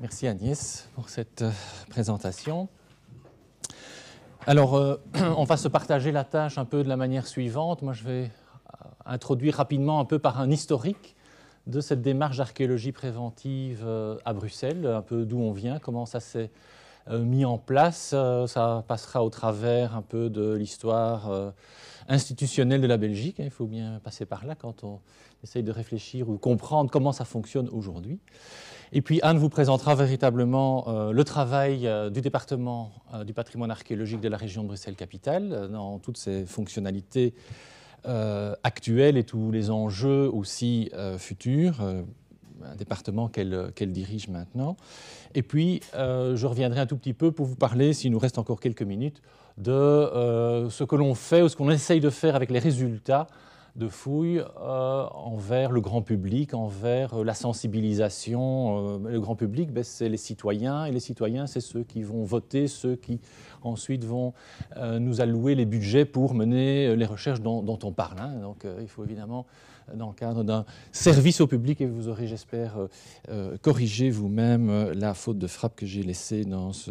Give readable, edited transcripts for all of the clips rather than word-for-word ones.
Merci Agnès pour cette présentation. Alors, on va se partager la tâche un peu de la manière suivante. Moi, je vais introduire rapidement un peu par un historique de cette démarche d'archéologie préventive à Bruxelles, un peu d'où on vient, comment ça s'est mis en place. Ça passera au travers un peu de l'histoire institutionnelle de la Belgique. Il faut bien passer par là quand on essaye de réfléchir ou comprendre comment ça fonctionne aujourd'hui. Et puis Anne vous présentera véritablement le travail du département du patrimoine archéologique de la région de Bruxelles-Capitale dans toutes ses fonctionnalités actuelles et tous les enjeux aussi futurs, un département qu'elle dirige maintenant. Et puis je reviendrai un tout petit peu pour vous parler, s'il nous reste encore quelques minutes, de ce que l'on fait ou ce qu'on essaye de faire avec les résultats de fouilles envers le grand public, envers la sensibilisation. Le grand public, c'est les citoyens, et les citoyens, c'est ceux qui vont voter, ceux qui ensuite vont nous allouer les budgets pour mener les recherches dont on parle. Donc il faut évidemment, dans le cadre d'un service au public, et vous aurez, j'espère, corrigé vous-même la faute de frappe que j'ai laissée dans ce...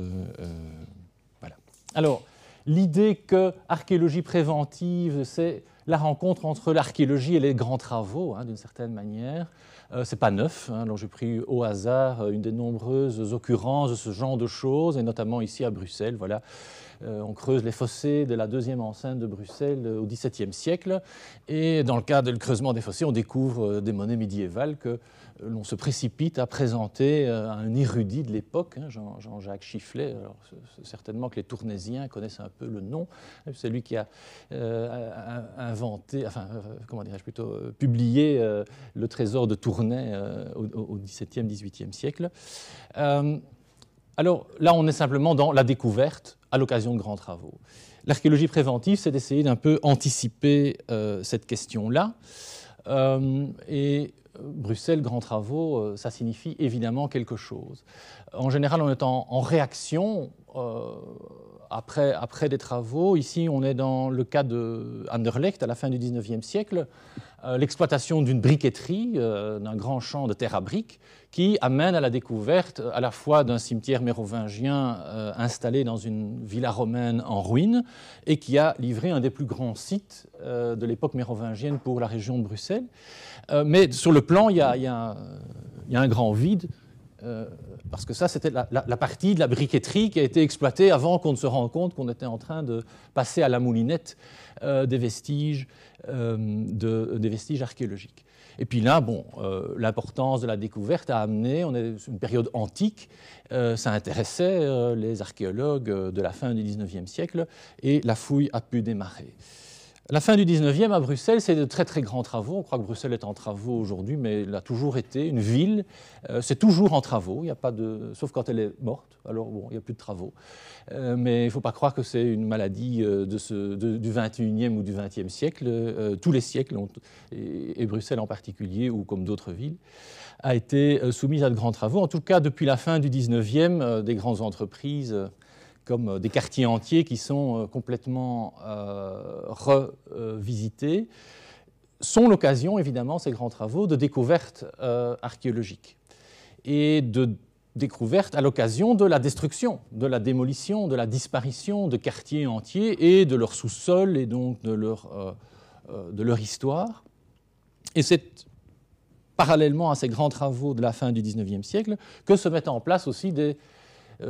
voilà. Alors, l'idée que archéologie préventive, c'est la rencontre entre l'archéologie et les grands travaux, d'une certaine manière. Ce n'est pas neuf. Alors j'ai pris au hasard une des nombreuses occurrences de ce genre de choses, et notamment ici à Bruxelles. Voilà. On creuse les fossés de la deuxième enceinte de Bruxelles au XVIIe siècle. Et dans le cadre du creusement des fossés, on découvre des monnaies médiévales que l'on se précipite à présenter à un érudit de l'époque, Jean-Jacques Chifflet. Alors, certainement que les Tournaisiens connaissent un peu le nom. C'est lui qui a publié le trésor de Tournai au XVIIe, XVIIIe siècle. Alors là, on est simplement dans la découverte à l'occasion de grands travaux. L'archéologie préventive, c'est d'essayer d'un peu anticiper cette question-là. Et Bruxelles, grands travaux, ça signifie évidemment quelque chose. En général, on est en réaction après des travaux. Ici, on est dans le cas de Anderlecht, à la fin du XIXe siècle, l'exploitation d'une briqueterie, d'un grand champ de terre à briques, qui amène à la découverte à la fois d'un cimetière mérovingien installé dans une villa romaine en ruine et qui a livré un des plus grands sites de l'époque mérovingienne pour la région de Bruxelles. Mais sur le plan, il y a un grand vide, parce que ça, c'était la partie de la briqueterie qui a été exploitée avant qu'on ne se rende compte qu'on était en train de passer à la moulinette des vestiges archéologiques. Et puis là, l'importance de la découverte a amené, on est sur une période antique, ça intéressait les archéologues de la fin du XIXe siècle, et la fouille a pu démarrer. La fin du XIXe, à Bruxelles, c'est de très très grands travaux. On croit que Bruxelles est en travaux aujourd'hui, mais elle a toujours été une ville. C'est toujours en travaux, il y a pas de... sauf quand elle est morte, alors bon, il n'y a plus de travaux. Mais il ne faut pas croire que c'est une maladie du XXIe ou du XXe siècle. Tous les siècles, et Bruxelles en particulier, ou comme d'autres villes, a été soumise à de grands travaux. En tout cas, depuis la fin du XIXe, des grandes entreprises... comme des quartiers entiers qui sont complètement revisités, sont l'occasion, évidemment, ces grands travaux, de découvertes archéologiques et de découvertes à l'occasion de la destruction, de la démolition, de la disparition de quartiers entiers et de leur sous-sol et donc de leur histoire. Et c'est parallèlement à ces grands travaux de la fin du XIXe siècle que se mettent en place aussi des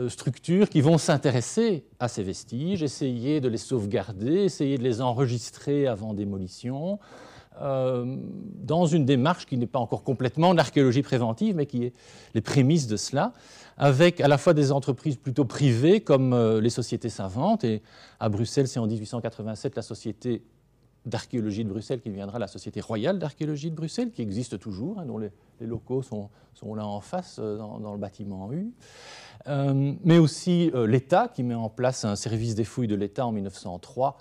structures qui vont s'intéresser à ces vestiges, essayer de les sauvegarder, essayer de les enregistrer avant démolition, dans une démarche qui n'est pas encore complètement l'archéologie préventive, mais qui est les prémices de cela, avec à la fois des entreprises plutôt privées comme les sociétés savantes, et à Bruxelles, c'est en 1887 la Société d'archéologie de Bruxelles qui deviendra la Société royale d'archéologie de Bruxelles, qui existe toujours, dont les locaux sont là en face, dans le bâtiment U. Mais aussi l'État, qui met en place un service des fouilles de l'État en 1903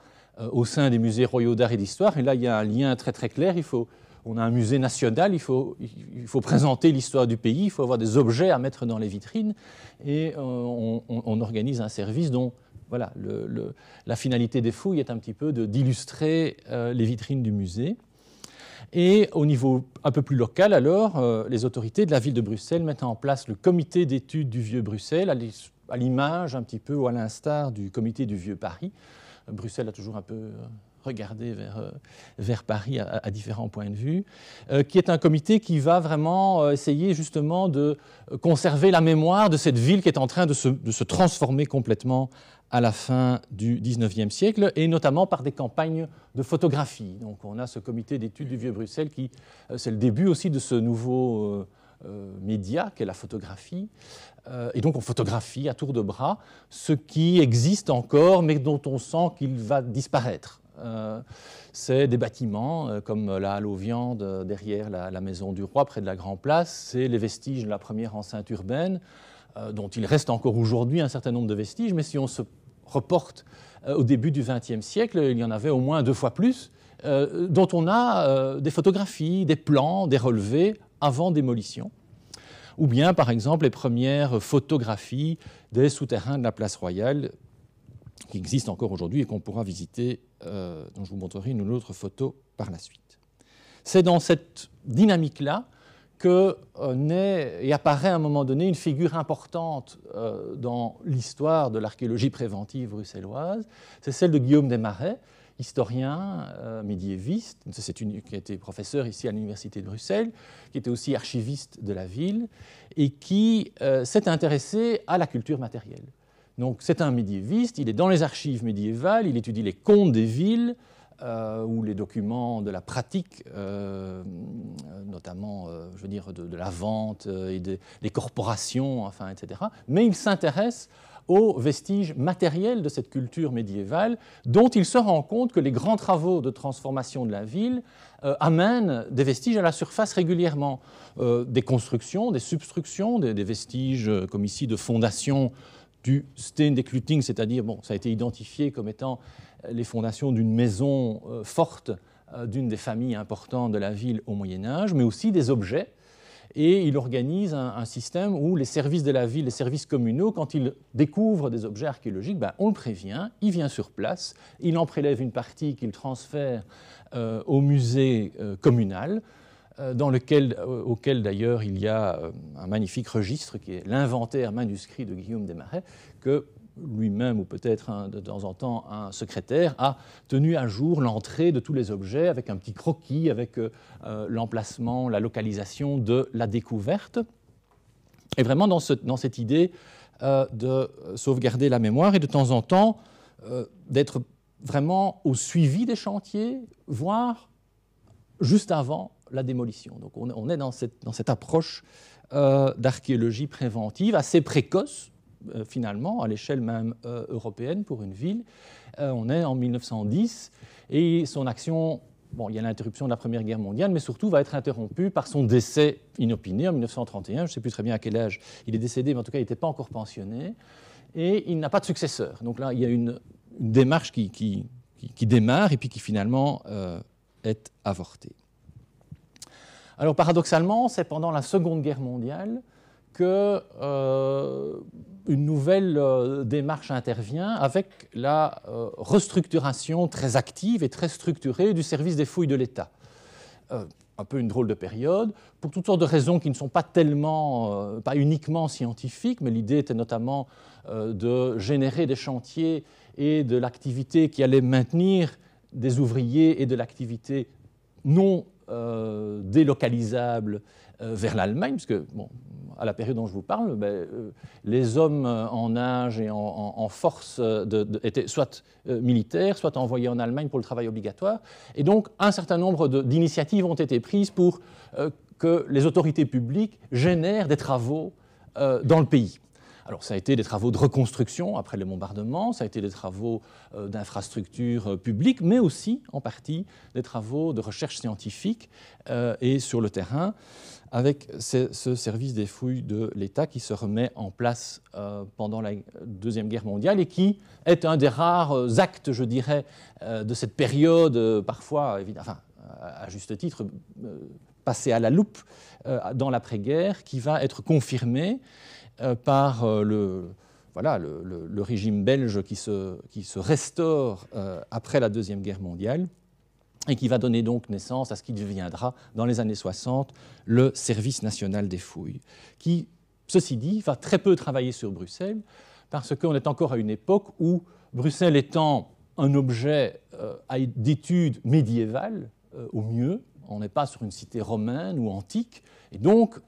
au sein des musées royaux d'art et d'histoire. Et là, il y a un lien très très clair. Il faut on a un musée national, il faut présenter l'histoire du pays, il faut avoir des objets à mettre dans les vitrines, et on organise un service dont voilà, la finalité des fouilles est un petit peu d'illustrer les vitrines du musée. Et au niveau un peu plus local, alors, les autorités de la ville de Bruxelles mettent en place le comité d'études du Vieux Bruxelles, à l'image un petit peu ou à l'instar du comité du Vieux Paris. Bruxelles a toujours un peu regardé vers Paris à différents points de vue, qui est un comité qui va vraiment essayer justement de conserver la mémoire de cette ville qui est en train de se transformer complètement à la fin du XIXe siècle, et notamment par des campagnes de photographie. Donc on a ce comité d'études du Vieux-Bruxelles qui, c'est le début aussi de ce nouveau média qu'est la photographie. Et donc on photographie à tour de bras ce qui existe encore, mais dont on sent qu'il va disparaître. C'est des bâtiments comme la Halle aux Viandes derrière la Maison du Roi, près de la Grand Place. C'est les vestiges de la première enceinte urbaine, dont il reste encore aujourd'hui un certain nombre de vestiges, mais si on se reporte au début du XXe siècle, il y en avait au moins 2 fois plus, dont on a des photographies, des plans, des relevés avant démolition. Ou bien, par exemple, les premières photographies des souterrains de la Place Royale, qui existent encore aujourd'hui et qu'on pourra visiter, dont je vous montrerai une autre photo par la suite. C'est dans cette dynamique-là que naît et apparaît à un moment donné une figure importante dans l'histoire de l'archéologie préventive bruxelloise. C'est celle de Guillaume Desmarais, historien médiéviste, qui a été professeur ici à l'Université de Bruxelles, qui était aussi archiviste de la ville et qui s'est intéressé à la culture matérielle. Donc c'est un médiéviste, il est dans les archives médiévales, il étudie les comptes des villes, ou les documents de la pratique, notamment je veux dire, de la vente et des corporations, enfin, etc. Mais il s'intéresse aux vestiges matériels de cette culture médiévale, dont il se rend compte que les grands travaux de transformation de la ville amènent des vestiges à la surface régulièrement. Des constructions, des substructions, des vestiges comme ici de fondations du Steendekluting, c'est-à-dire, bon, ça a été identifié comme étant les fondations d'une maison forte d'une des familles importantes de la ville au Moyen-Âge, mais aussi des objets. Et il organise un système où les services de la ville, les services communaux, quand ils découvrent des objets archéologiques, ben, on le prévient, il vient sur place, il en prélève une partie qu'il transfère au musée communal, auquel d'ailleurs il y a un magnifique registre qui est l'inventaire manuscrit de Guillaume Desmarais, que lui-même, ou peut-être de temps en temps un secrétaire, a tenu à jour l'entrée de tous les objets avec un petit croquis, avec l'emplacement, la localisation de la découverte. Et vraiment dans cette idée de sauvegarder la mémoire et de temps en temps d'être vraiment au suivi des chantiers, voire juste avant la démolition. Donc on est dans cette approche d'archéologie préventive assez précoce, finalement, à l'échelle même européenne pour une ville. On est en 1910 et son action, bon, il y a l'interruption de la Première Guerre mondiale, mais surtout va être interrompue par son décès inopiné en 1931. Je ne sais plus très bien à quel âge il est décédé, mais en tout cas, il n'était pas encore pensionné. Et il n'a pas de successeur. Donc là, il y a une démarche qui démarre et puis qui finalement est avortée. Alors paradoxalement, c'est pendant la Seconde Guerre mondiale que une nouvelle démarche intervient avec la restructuration très active et très structurée du service des fouilles de l'État. Un peu une drôle de période, pour toutes sortes de raisons qui ne sont pas pas uniquement scientifiques, mais l'idée était notamment de générer des chantiers et de l'activité qui allait maintenir des ouvriers et de l'activité non délocalisable vers l'Allemagne, puisque bon, à la période dont je vous parle, les hommes en âge et en force étaient soit militaires, soit envoyés en Allemagne pour le travail obligatoire. Et donc, un certain nombre d'initiatives ont été prises pour que les autorités publiques génèrent des travaux dans le pays. Alors, ça a été des travaux de reconstruction après les bombardements, ça a été des travaux d'infrastructures publiques, mais aussi, en partie, des travaux de recherche scientifique et sur le terrain, avec ce service des fouilles de l'État qui se remet en place pendant la Deuxième Guerre mondiale et qui est un des rares actes, je dirais, de cette période parfois, enfin, à juste titre, passé à la loupe dans l'après-guerre, qui va être confirmé par le régime belge qui se restaure après la Deuxième Guerre mondiale et qui va donner donc naissance à ce qui deviendra, dans les années 60, le Service national des fouilles, qui, ceci dit, va très peu travailler sur Bruxelles, parce qu'on est encore à une époque où, Bruxelles étant un objet d'étude médiévale, au mieux, on n'est pas sur une cité romaine ou antique, et donc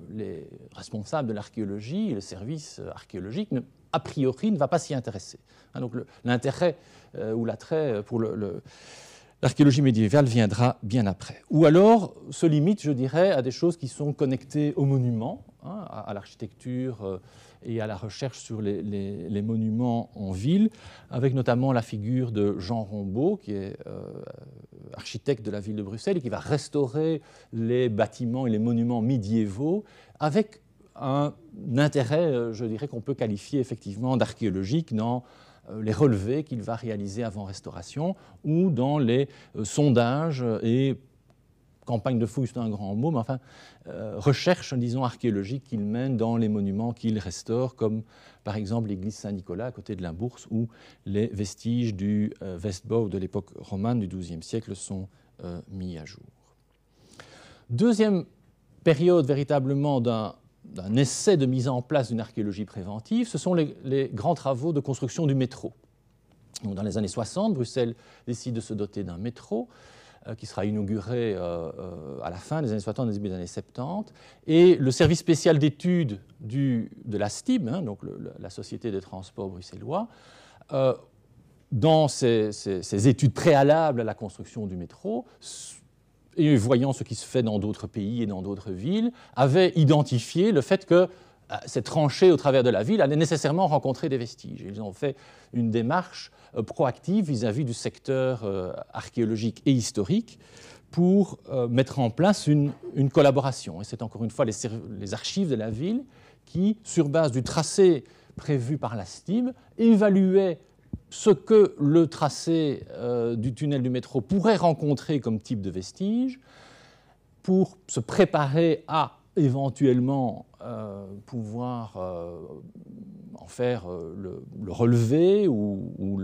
les responsables de l'archéologie, le service archéologique, a priori, ne va pas s'y intéresser. Donc l'intérêt ou l'attrait pour l'archéologie médiévale viendra bien après. Ou alors se limite, je dirais, à des choses qui sont connectées aux monuments, à l'architecture et à la recherche sur les monuments en ville, avec notamment la figure de Jean Rombaud, qui est architecte de la ville de Bruxelles et qui va restaurer les bâtiments et les monuments médiévaux avec un intérêt, je dirais, qu'on peut qualifier effectivement d'archéologique dans les relevés qu'il va réaliser avant restauration ou dans les sondages et campagne de fouilles, c'est un grand mot, mais enfin, recherche, disons, archéologique qu'il mène dans les monuments qu'il restaure, comme par exemple l'église Saint-Nicolas à côté de Limbourg, où les vestiges du Westbau de l'époque romane du XIIe siècle sont mis à jour. Deuxième période véritablement d'un essai de mise en place d'une archéologie préventive, ce sont les grands travaux de construction du métro. Donc, dans les années 60, Bruxelles décide de se doter d'un métro qui sera inauguré à la fin des années 60 et début des années 70. Et le service spécial d'études de la STIB, donc la Société des transports bruxellois, dans ses études préalables à la construction du métro, et voyant ce qui se fait dans d'autres pays et dans d'autres villes, avait identifié le fait que cette tranchée au travers de la ville allait nécessairement rencontrer des vestiges. Ils ont fait une démarche proactive vis-à-vis du secteur archéologique et historique pour mettre en place une collaboration. Et c'est encore une fois les archives de la ville qui, sur base du tracé prévu par la STIB, évaluaient ce que le tracé du tunnel du métro pourrait rencontrer comme type de vestige pour se préparer à éventuellement pouvoir en faire le relevé ou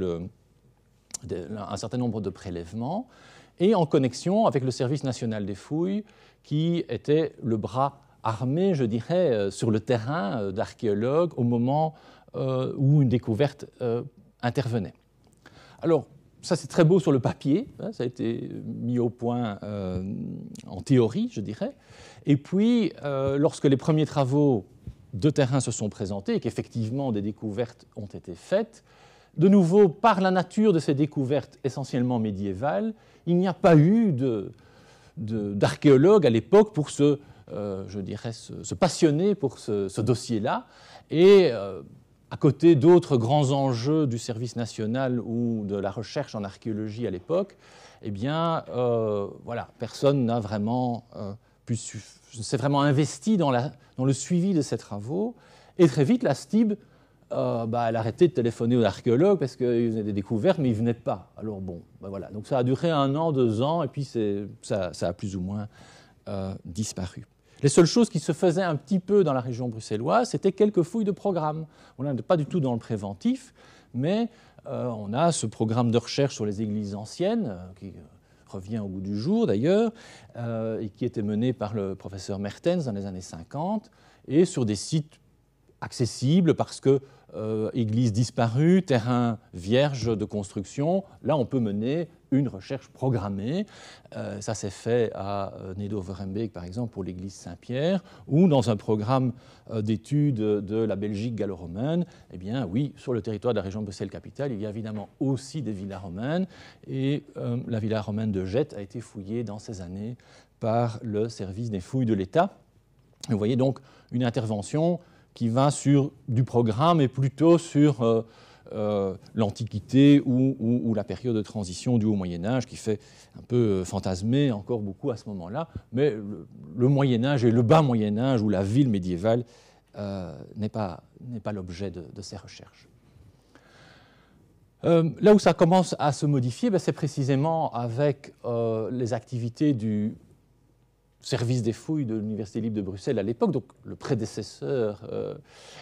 un certain nombre de prélèvements, et en connexion avec le Service national des fouilles, qui était le bras armé, je dirais, sur le terrain d'archéologues au moment où une découverte intervenait. Alors, ça c'est très beau sur le papier, ça a été mis au point en théorie, je dirais. Et puis, lorsque les premiers travaux de terrain se sont présentés et qu'effectivement des découvertes ont été faites, de nouveau, par la nature de ces découvertes essentiellement médiévales, il n'y a pas eu d'archéologues à l'époque pour se passionner pour ce dossier-là. Et à côté d'autres grands enjeux du service national ou de la recherche en archéologie à l'époque, eh bien, personne n'a vraiment s'est vraiment investi dans le suivi de ces travaux. Et très vite, la STIB, elle a arrêté de téléphoner aux archéologues parce qu'ils faisaient des découvertes, mais ils ne venaient pas. Alors bon, voilà. Donc ça a duré 1 an, 2 ans, et puis ça a plus ou moins disparu. Les seules choses qui se faisaient un petit peu dans la région bruxelloise, c'était quelques fouilles de programme. On n'est pas du tout dans le préventif, mais on a ce programme de recherche sur les églises anciennes, qui revient au goût du jour d'ailleurs, et qui était mené par le professeur Mertens dans les années 50, et sur des sites accessibles parce que église disparue, terrain vierge de construction, là on peut mener une recherche programmée. Ça s'est fait à Nedo-Verembeek par exemple pour l'église Saint-Pierre, ou dans un programme d'études de la Belgique gallo-romaine. Eh bien oui, sur le territoire de la région de Bruxelles-Capitale, il y a évidemment aussi des villas romaines, et la villa romaine de Jette a été fouillée dans ces années par le service des fouilles de l'État. Vous voyez donc une intervention qui va sur du programme et plutôt sur l'Antiquité ou la période de transition du Haut Moyen-Âge, qui fait un peu fantasmer encore beaucoup à ce moment-là. Mais le Moyen-Âge et le bas Moyen-Âge ou la ville médiévale n'est pas l'objet de ces recherches. Là où ça commence à se modifier, c'est précisément avec les activités du service des fouilles de l'Université libre de Bruxelles à l'époque, donc le prédécesseur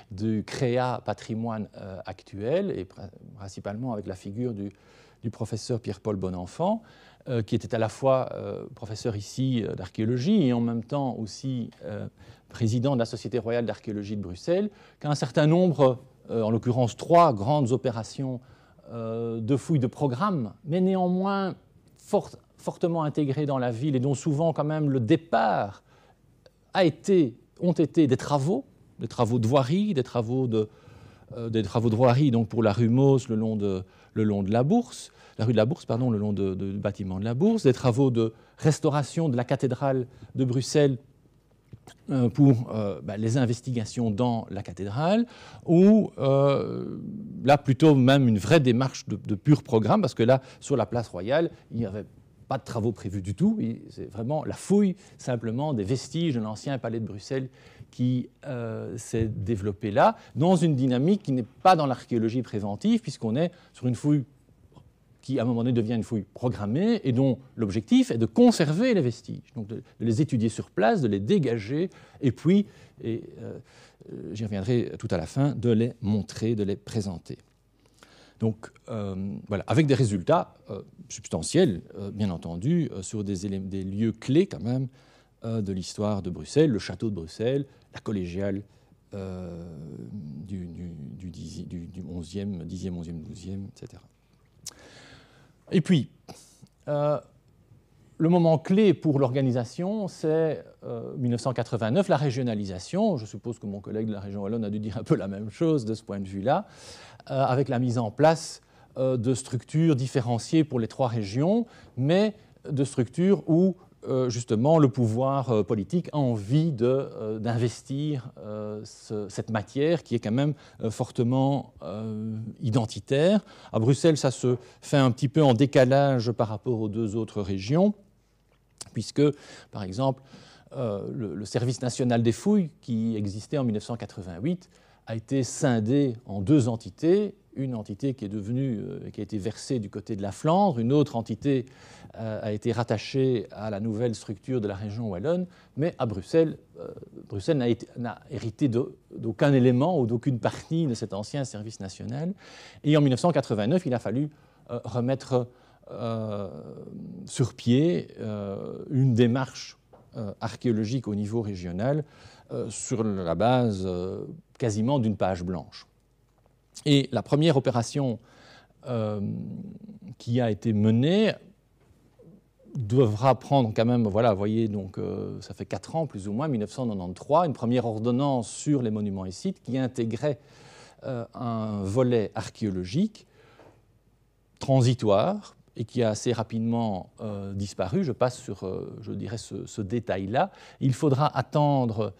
du CREA patrimoine actuel, et principalement avec la figure du professeur Pierre-Paul Bonenfant, qui était à la fois professeur ici d'archéologie et en même temps aussi président de la Société royale d'archéologie de Bruxelles, qui a un certain nombre, en l'occurrence 3 grandes opérations de fouilles de programme, mais néanmoins fortement intégrées dans la ville et dont souvent quand même le départ ont été des travaux de voirie, des travaux de voirie donc pour la rue Mausse le long de la Bourse, la rue de la Bourse, pardon, le long du bâtiment de la Bourse, des travaux de restauration de la cathédrale de Bruxelles pour les investigations dans la cathédrale, ou là plutôt même une vraie démarche de pur programme, parce que là, sur la place royale, il n'y avait pas de travaux prévus du tout, c'est vraiment la fouille simplement des vestiges de l'ancien palais de Bruxelles qui s'est développée là, dans une dynamique qui n'est pas dans l'archéologie préventive, puisqu'on est sur une fouille qui à un moment donné devient une fouille programmée et dont l'objectif est de conserver les vestiges, donc de les étudier sur place, de les dégager, et puis, j'y reviendrai tout à la fin, de les montrer, de les présenter. Donc voilà, avec des résultats substantiels, bien entendu, sur des lieux clés quand même de l'histoire de Bruxelles, le château de Bruxelles, la collégiale du 11e, 10e, 11e, 12e, etc. Et puis, le moment clé pour l'organisation, c'est 1989, la régionalisation. Je suppose que mon collègue de la région wallonne a dû dire un peu la même chose de ce point de vue-là, avec la mise en place de structures différenciées pour les 3 régions, mais de structures où justement le pouvoir politique a envie d'investir cette matière qui est quand même fortement identitaire. À Bruxelles, ça se fait un petit peu en décalage par rapport aux 2 autres régions, puisque, par exemple, le service national des fouilles, qui existait en 1988, a été scindé en 2 entités. Une entité qui a été versée du côté de la Flandre, une autre entité a été rattachée à la nouvelle structure de la région wallonne, mais à Bruxelles, Bruxelles n'a hérité d'aucun élément ou d'aucune partie de cet ancien service national. Et en 1989, il a fallu remettre sur pied une démarche archéologique au niveau régional sur la base quasiment d'une page blanche. Et la première opération qui a été menée devra prendre quand même, voilà, vous voyez, donc ça fait 4 ans plus ou moins, 1993, une première ordonnance sur les monuments et sites qui intégrait un volet archéologique transitoire et qui a assez rapidement disparu. Je passe sur, je dirais, ce détail-là. Il faudra attendre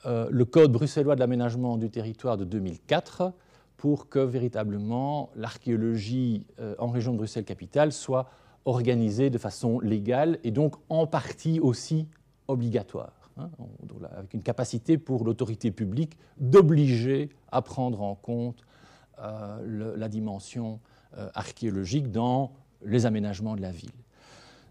le Code bruxellois de l'aménagement du territoire de 2004 pour que véritablement l'archéologie en région de Bruxelles-Capitale soit organisée de façon légale et donc en partie aussi obligatoire, avec une capacité pour l'autorité publique d'obliger à prendre en compte la dimension archéologique dans les aménagements de la ville.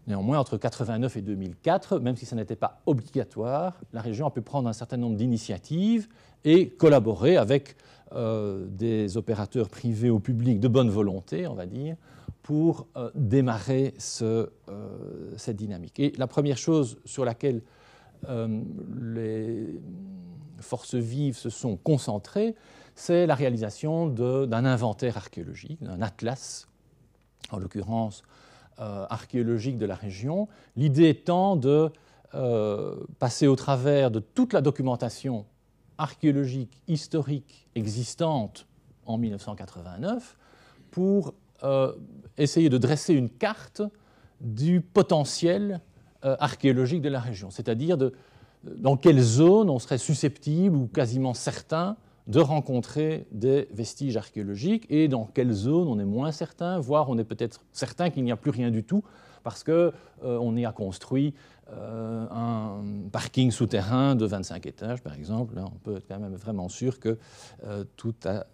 Néanmoins, entre 1989 et 2004, même si ça n'était pas obligatoire, la région a pu prendre un certain nombre d'initiatives et collaborer avec des opérateurs privés ou publics de bonne volonté, on va dire, pour démarrer cette dynamique. Et la première chose sur laquelle les forces vives se sont concentrées, c'est la réalisation d'un inventaire archéologique, d'un atlas, en l'occurrence archéologique de la région, l'idée étant de passer au travers de toute la documentation archéologique, historique existante en 1989 pour essayer de dresser une carte du potentiel archéologique de la région, c'est-à-dire dans quelle zone on serait susceptible ou quasiment certain de rencontrer des vestiges archéologiques et dans quelle zone on est moins certain, voire on est peut-être certain qu'il n'y a plus rien du tout, parce qu'on y a construit un parking souterrain de 25 étages, par exemple. Là, on peut être quand même vraiment sûr que tout a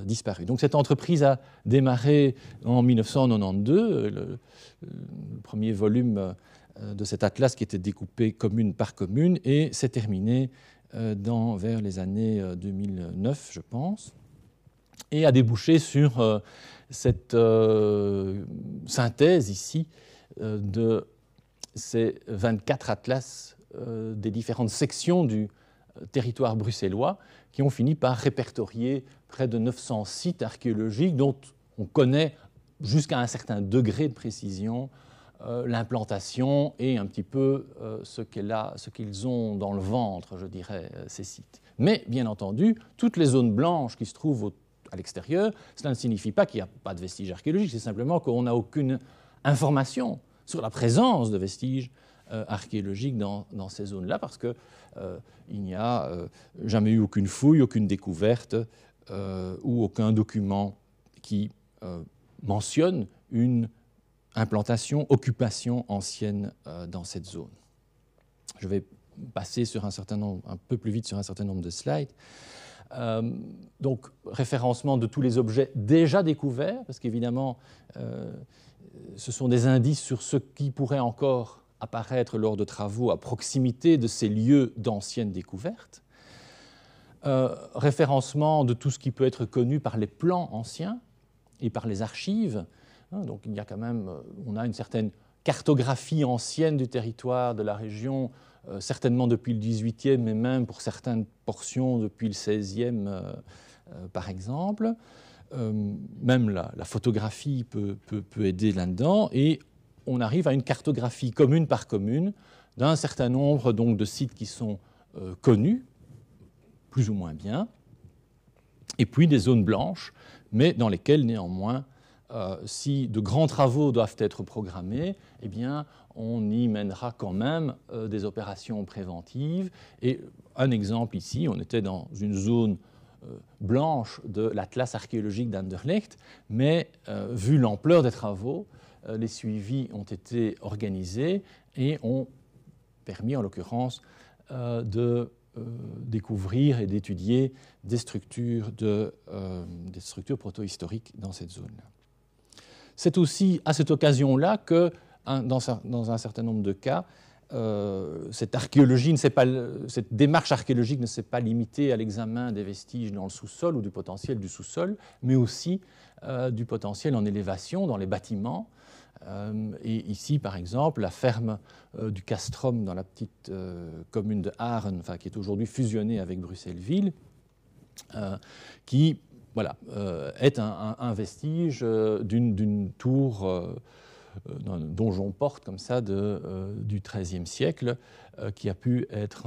disparu. Donc cette entreprise a démarré en 1992, le premier volume de cet atlas qui était découpé commune par commune, et s'est terminé vers les années 2009, je pense, et a débouché sur cette synthèse ici de ces 24 atlas des différentes sections du territoire bruxellois qui ont fini par répertorier près de 900 sites archéologiques dont on connaît jusqu'à un certain degré de précision l'implantation et un petit peu ce qu'ils ont dans le ventre, je dirais, ces sites. Mais, bien entendu, toutes les zones blanches qui se trouvent à l'extérieur, cela ne signifie pas qu'il n'y a pas de vestiges archéologiques, c'est simplement qu'on n'a aucune information sur la présence de vestiges archéologiques dans ces zones-là, parce qu'il n'y a jamais eu aucune fouille, aucune découverte ou aucun document qui mentionne une implantation, occupation ancienne dans cette zone. Je vais passer sur un peu plus vite sur un certain nombre de slides. Donc, référencement de tous les objets déjà découverts, parce qu'évidemment, ce sont des indices sur ce qui pourrait encore apparaître lors de travaux à proximité de ces lieux d'anciennes découvertes. Référencement de tout ce qui peut être connu par les plans anciens et par les archives. Donc, il y a quand même, on a une certaine cartographie ancienne du territoire de la région, certainement depuis le XVIIIe, mais même pour certaines portions depuis le XVIe, par exemple. Même la photographie peut aider là-dedans, et on arrive à une cartographie commune par commune d'un certain nombre donc, de sites qui sont connus, plus ou moins bien, et puis des zones blanches, mais dans lesquelles néanmoins, si de grands travaux doivent être programmés, eh bien, on y mènera quand même des opérations préventives. Et un exemple ici, on était dans une zone blanche de l'Atlas archéologique d'Anderlecht, mais vu l'ampleur des travaux, les suivis ont été organisés et ont permis en l'occurrence de découvrir et d'étudier des structures protohistoriques dans cette zone-là. C'est aussi à cette occasion-là que, dans un certain nombre de cas, cette démarche archéologique ne s'est pas limitée à l'examen des vestiges dans le sous-sol ou du potentiel du sous-sol, mais aussi du potentiel en élévation dans les bâtiments. Et ici, par exemple, la ferme du Castrum dans la petite commune de Haren, qui est aujourd'hui fusionnée avec Bruxelles-Ville, qui est un vestige d'une tour, d'un donjon porte comme ça du XIIIe siècle, qui a pu être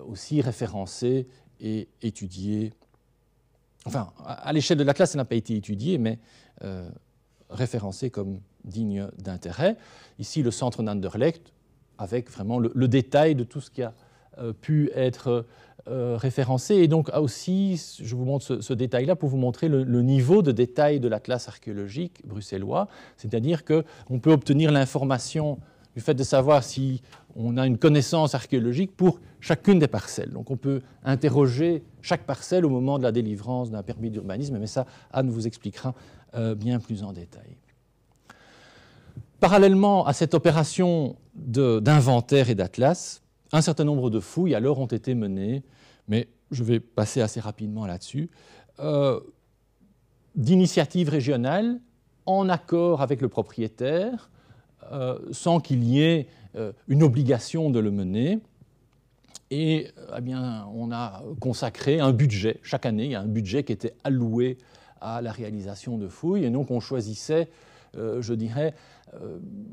aussi référencé et étudié. Enfin, à l'échelle de l'Atlas, ça n'a pas été étudié, mais référencé comme digne d'intérêt. Ici, le centre d'Anderlecht, avec vraiment le détail de tout ce qui a pu être référencé. Et donc, aussi, je vous montre ce détail-là pour vous montrer le niveau de détail de l'Atlas archéologique bruxellois, c'est-à-dire qu'on peut obtenir l'information du fait de savoir si on a une connaissance archéologique pour chacune des parcelles. Donc, on peut interroger chaque parcelle au moment de la délivrance d'un permis d'urbanisme, mais ça, Anne vous expliquera bien plus en détail. Parallèlement à cette opération d'inventaire et d'atlas, un certain nombre de fouilles alors ont été menées, mais je vais passer assez rapidement là-dessus, d'initiatives régionales en accord avec le propriétaire, sans qu'il y ait une obligation de le mener. Et eh bien, on a consacré un budget. Chaque année, il y a un budget qui était alloué à la réalisation de fouilles, et donc on choisissait, je dirais,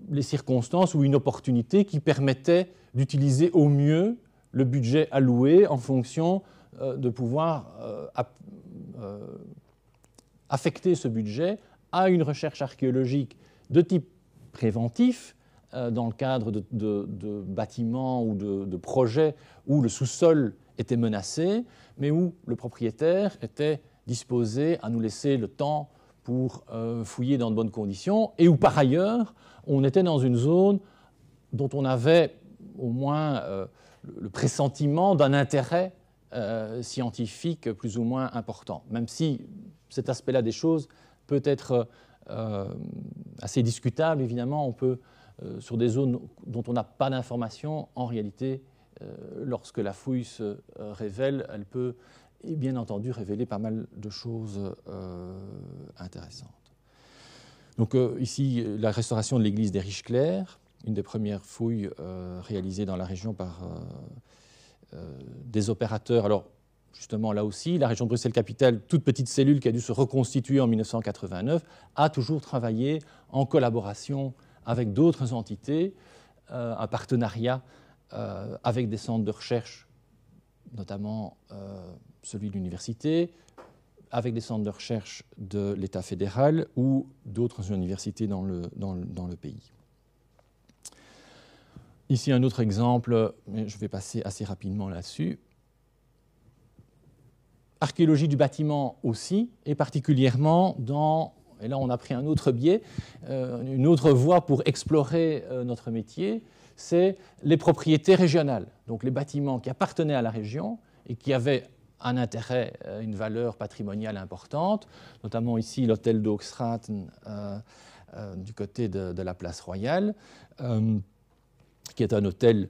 les circonstances ou une opportunité qui permettait d'utiliser au mieux le budget alloué en fonction de pouvoir affecter ce budget à une recherche archéologique de type préventif, dans le cadre de bâtiments ou de projets où le sous-sol était menacé, mais où le propriétaire était disposé à nous laisser le temps pour fouiller dans de bonnes conditions, et où par ailleurs on était dans une zone dont on avait au moins le pressentiment d'un intérêt scientifique plus ou moins important, même si cet aspect-là des choses peut être assez discutable. Évidemment, on peut, sur des zones dont on n'a pas d'informations, en réalité, lorsque la fouille se révèle, elle peut, et bien entendu, révéler pas mal de choses intéressantes. Donc ici, la restauration de l'église des Riches-Clairs, une des premières fouilles réalisées dans la région par des opérateurs. Alors, justement, là aussi, la région de Bruxelles-Capitale, toute petite cellule qui a dû se reconstituer en 1989, a toujours travaillé en collaboration avec d'autres entités, un partenariat avec des centres de recherche, notamment celui de l'université, avec des centres de recherche de l'État fédéral ou d'autres universités dans le pays. Ici, un autre exemple, mais je vais passer assez rapidement là-dessus. Archéologie du bâtiment aussi, et particulièrement dans, et là on a pris un autre biais, une autre voie pour explorer notre métier, c'est les propriétés régionales, donc les bâtiments qui appartenaient à la région et qui avaient un intérêt, une valeur patrimoniale importante, notamment ici l'hôtel d'Hoogstraten du côté de la place Royale, qui est un hôtel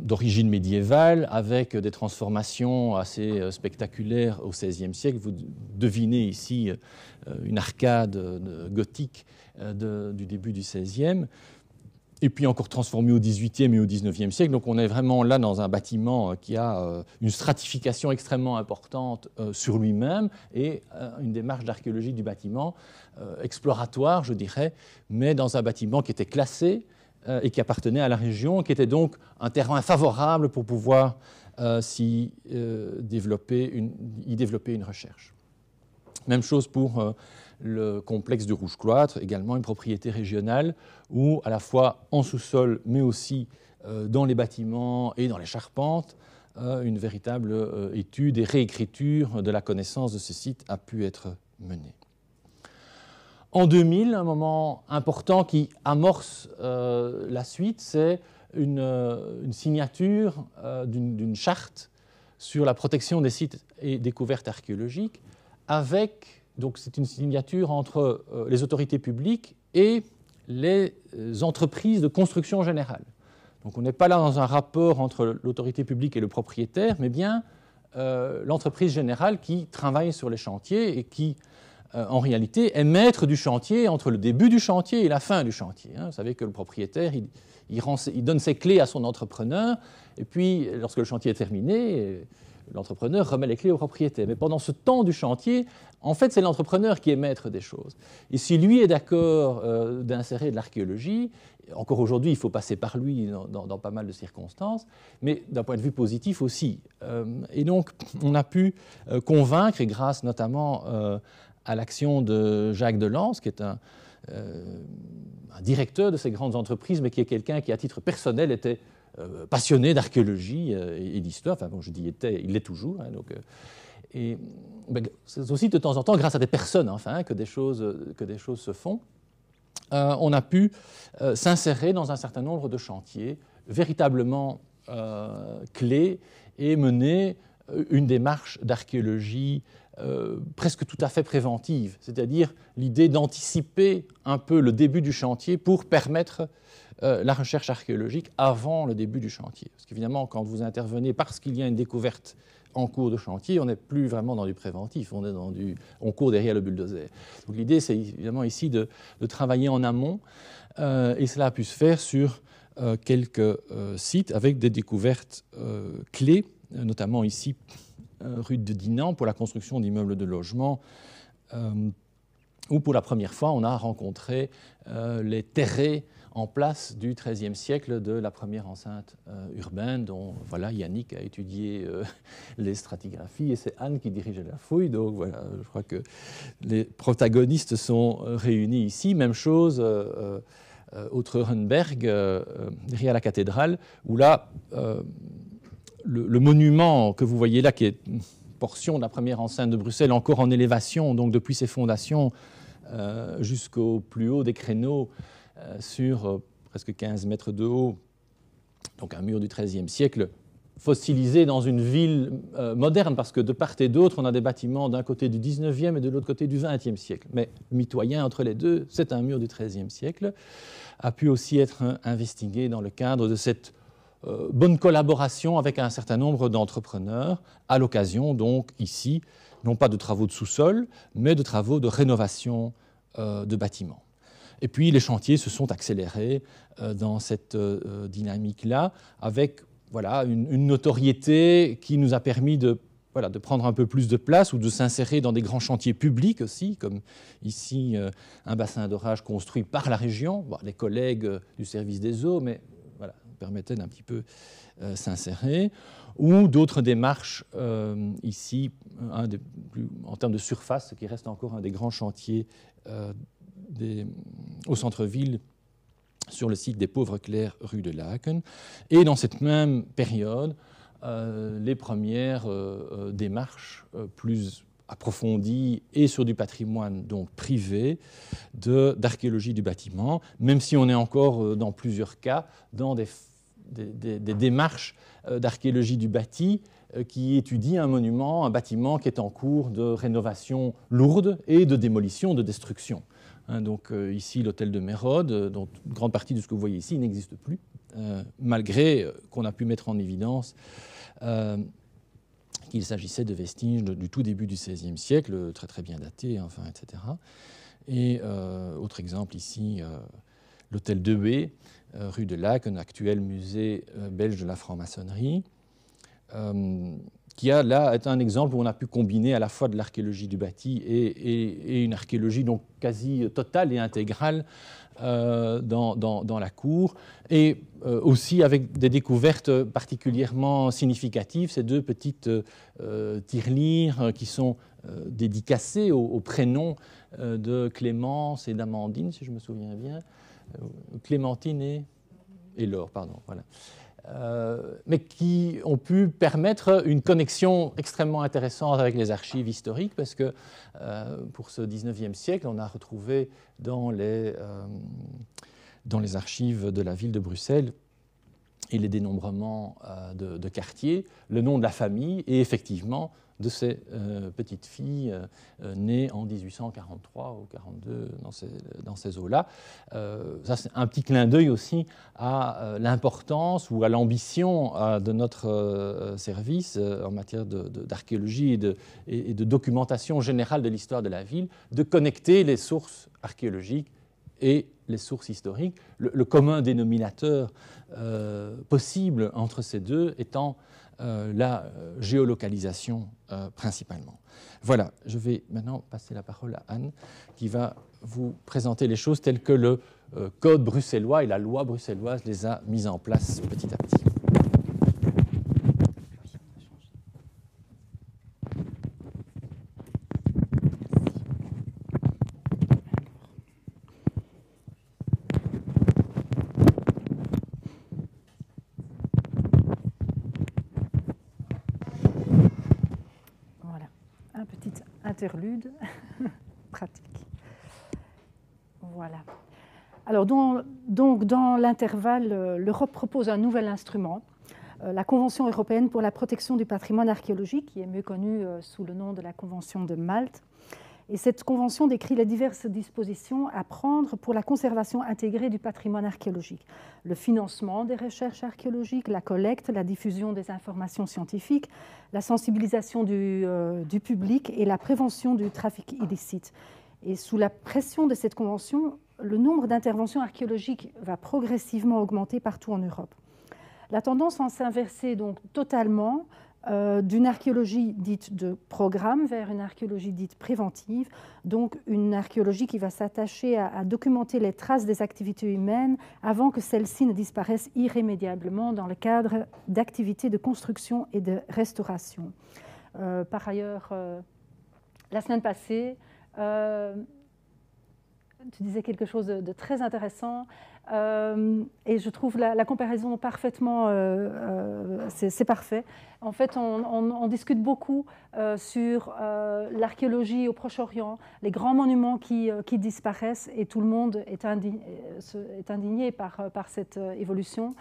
d'origine médiévale avec des transformations assez spectaculaires au XVIe siècle. Vous devinez ici une arcade gothique du début du XVIe, et puis encore transformé au XVIIIe et au XIXe siècle. Donc on est vraiment là dans un bâtiment qui a une stratification extrêmement importante sur lui-même et une démarche d'archéologie du bâtiment exploratoire, je dirais, mais dans un bâtiment qui était classé et qui appartenait à la région, qui était donc un terrain favorable pour pouvoir y développer une recherche. Même chose pour le complexe du Rouge-Cloître, également une propriété régionale où, à la fois en sous-sol, mais aussi dans les bâtiments et dans les charpentes, une véritable étude et réécriture de la connaissance de ce site a pu être menée. En 2000, un moment important qui amorce la suite, c'est une signature d'une charte sur la protection des sites et découvertes archéologiques avec, donc c'est une signature entre les autorités publiques et les entreprises de construction générale. Donc on n'est pas là dans un rapport entre l'autorité publique et le propriétaire, mais bien l'entreprise générale qui travaille sur les chantiers et qui en réalité, est maître du chantier entre le début du chantier et la fin du chantier. Vous savez que le propriétaire, il donne ses clés à son entrepreneur, et puis, lorsque le chantier est terminé, l'entrepreneur remet les clés au propriétaire. Mais pendant ce temps du chantier, en fait, c'est l'entrepreneur qui est maître des choses. Et si lui est d'accord d'insérer de l'archéologie, encore aujourd'hui, il faut passer par lui dans pas mal de circonstances, mais d'un point de vue positif aussi. Et donc, on a pu convaincre, et grâce notamment à l'action de Jacques Delance, qui est un directeur de ces grandes entreprises, mais qui est quelqu'un qui, à titre personnel, était passionné d'archéologie et d'histoire. Enfin, bon, je dis était, il l'est toujours. Hein, donc, et c'est aussi de temps en temps, grâce à des personnes, enfin, que des choses se font. On a pu s'insérer dans un certain nombre de chantiers véritablement clés et mener une démarche d'archéologie presque tout à fait préventive, c'est-à-dire l'idée d'anticiper un peu le début du chantier pour permettre la recherche archéologique avant le début du chantier. Parce qu'évidemment, quand vous intervenez parce qu'il y a une découverte en cours de chantier, on n'est plus vraiment dans du préventif, on court derrière le bulldozer. Donc l'idée, c'est évidemment ici de travailler en amont, et cela a pu se faire sur quelques sites avec des découvertes clés, notamment ici, rue de Dinan, pour la construction d'immeubles de logement, où pour la première fois, on a rencontré les terrets en place du XIIIe siècle de la première enceinte urbaine, dont voilà, Yannick a étudié les stratigraphies, et c'est Anne qui dirigeait la fouille. Donc voilà, je crois que les protagonistes sont réunis ici. Même chose au Treurenberg, derrière la cathédrale, où là, le monument que vous voyez là, qui est portion de la première enceinte de Bruxelles encore en élévation, donc depuis ses fondations jusqu'au plus haut des créneaux sur presque 15 mètres de haut, donc un mur du XIIIe siècle, fossilisé dans une ville moderne, parce que de part et d'autre, on a des bâtiments d'un côté du XIXe et de l'autre côté du XXe siècle. Mais mitoyen entre les deux, c'est un mur du XIIIe siècle, a pu aussi être investigué dans le cadre de cette bonne collaboration avec un certain nombre d'entrepreneurs, à l'occasion donc ici, non pas de travaux de sous-sol, mais de travaux de rénovation de bâtiments. Et puis les chantiers se sont accélérés dans cette dynamique-là, avec voilà, une notoriété qui nous a permis de prendre un peu plus de place ou de s'insérer dans des grands chantiers publics aussi, comme ici un bassin d'orage construit par la région, les collègues du service des eaux, mais voilà, permettait d'un petit peu s'insérer, ou d'autres démarches ici, en termes de surface, ce qui reste encore un des grands chantiers au centre-ville, sur le site des Pauvres Clercs, rue de Laken. Et dans cette même période, les premières démarches plus approfondies et sur du patrimoine donc privé d'archéologie du bâtiment, même si on est encore dans plusieurs cas dans des démarches d'archéologie du bâti qui étudient un monument, un bâtiment qui est en cours de rénovation lourde et de démolition, de destruction. Donc ici, l'hôtel de Mérode, dont une grande partie de ce que vous voyez ici n'existe plus, malgré qu'on a pu mettre en évidence qu'il s'agissait de vestiges du tout début du XVIe siècle, très très bien datés, enfin, etc. Et autre exemple ici, l'hôtel de Hué, rue de Lac, un actuel musée belge de la franc-maçonnerie, qui est un exemple où on a pu combiner à la fois de l'archéologie du bâti et une archéologie donc quasi totale et intégrale dans la cour, et aussi avec des découvertes particulièrement significatives, ces deux petites tirelires qui sont dédicacées au prénom de Clémence et d'Amandine, si je me souviens bien, Clémentine et Laure, pardon, voilà. Mais qui ont pu permettre une connexion extrêmement intéressante avec les archives historiques, parce que pour ce XIXe siècle, on a retrouvé dans les archives de la ville de Bruxelles et les dénombrements de quartiers, le nom de la famille et effectivement de ces petites filles nées en 1843 ou 42 dans ces eaux-là. Ça, c'est un petit clin d'œil aussi à l'importance ou à l'ambition de notre service en matière d'archéologie et de documentation générale de l'histoire de la ville, de connecter les sources archéologiques et les sources historiques, le commun dénominateur possible entre ces deux étant la géolocalisation principalement. Voilà, je vais maintenant passer la parole à Anne, qui va vous présenter les choses telles que le code bruxellois et la loi bruxelloise les a mises en place petit à petit. Interlude pratique. Voilà. Alors, donc, dans l'intervalle, l'Europe propose un nouvel instrument, la Convention européenne pour la protection du patrimoine archéologique, qui est mieux connue sous le nom de la Convention de Malte. Et cette convention décrit les diverses dispositions à prendre pour la conservation intégrée du patrimoine archéologique. Le financement des recherches archéologiques, la collecte, la diffusion des informations scientifiques, la sensibilisation du public et la prévention du trafic illicite. Et sous la pression de cette convention, le nombre d'interventions archéologiques va progressivement augmenter partout en Europe. La tendance va s'inverser donc totalement d'une archéologie dite de programme vers une archéologie dite préventive, donc une archéologie qui va s'attacher à documenter les traces des activités humaines avant que celles-ci ne disparaissent irrémédiablement dans le cadre d'activités de construction et de restauration. Par ailleurs, la semaine passée, tu disais quelque chose de très intéressant et je trouve la comparaison parfaitement, c'est parfait. En fait, on discute beaucoup sur l'archéologie au Proche-Orient, les grands monuments qui disparaissent et tout le monde est indigné par cette évolution.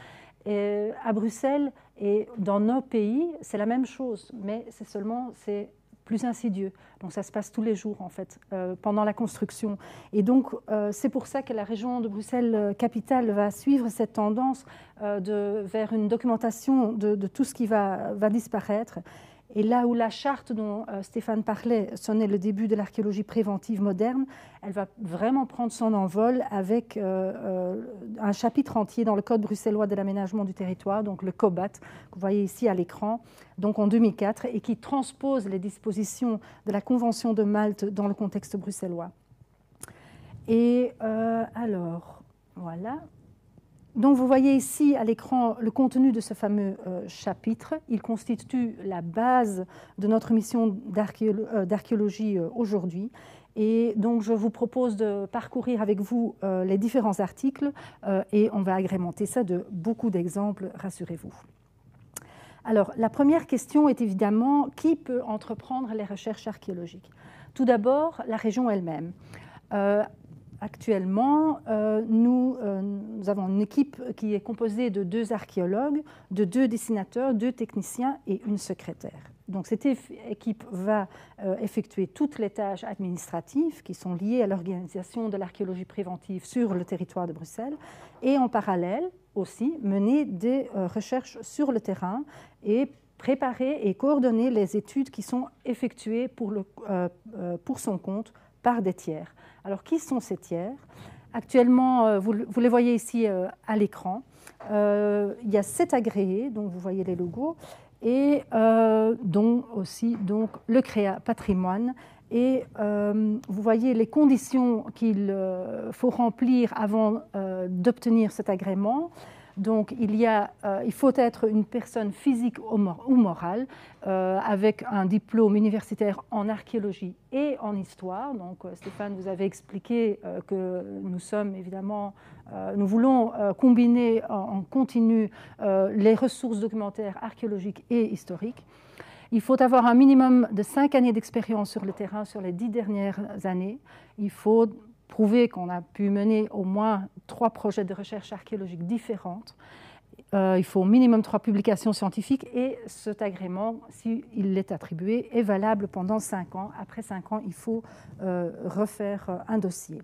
Et à Bruxelles et dans nos pays, c'est la même chose, mais c'est plus insidieux. Donc ça se passe tous les jours en fait, pendant la construction. Et donc c'est pour ça que la région de Bruxelles-Capitale va suivre cette tendance vers une documentation de tout ce qui va disparaître. Et là où la charte dont Stéphane parlait sonnait le début de l'archéologie préventive moderne, elle va vraiment prendre son envol avec un chapitre entier dans le Code bruxellois de l'aménagement du territoire, donc le COBAT, que vous voyez ici à l'écran, donc en 2004, et qui transpose les dispositions de la Convention de Malte dans le contexte bruxellois. Et alors, voilà. Donc vous voyez ici à l'écran le contenu de ce fameux chapitre. Il constitue la base de notre mission d'archéologie aujourd'hui. Et donc je vous propose de parcourir avec vous les différents articles et on va agrémenter ça de beaucoup d'exemples, rassurez-vous. Alors la première question est évidemment qui peut entreprendre les recherches archéologiques? Tout d'abord, la région elle-même. Actuellement, nous avons une équipe qui est composée de 2 archéologues, de 2 dessinateurs, 2 techniciens et une secrétaire. Donc cette équipe va effectuer toutes les tâches administratives qui sont liées à l'organisation de l'archéologie préventive sur le territoire de Bruxelles et en parallèle aussi mener des recherches sur le terrain et préparer et coordonner les études qui sont effectuées pour son compte par des tiers. Alors, qui sont ces tiers? Actuellement, vous les voyez ici à l'écran. Il y a 7 agréés, dont vous voyez les logos, et dont aussi donc, le CREA Patrimoine. Et vous voyez les conditions qu'il faut remplir avant d'obtenir cet agrément. Donc, il faut être une personne physique ou morale avec un diplôme universitaire en archéologie et en histoire. Donc, Stéphane, vous avez expliqué que nous voulons combiner en continu les ressources documentaires archéologiques et historiques. Il faut avoir un minimum de 5 années d'expérience sur le terrain sur les 10 dernières années. Il faut prouver qu'on a pu mener au moins 3 projets de recherche archéologique différentes. Il faut au minimum 3 publications scientifiques et cet agrément, s'il est attribué, est valable pendant 5 ans. Après 5 ans, il faut refaire un dossier.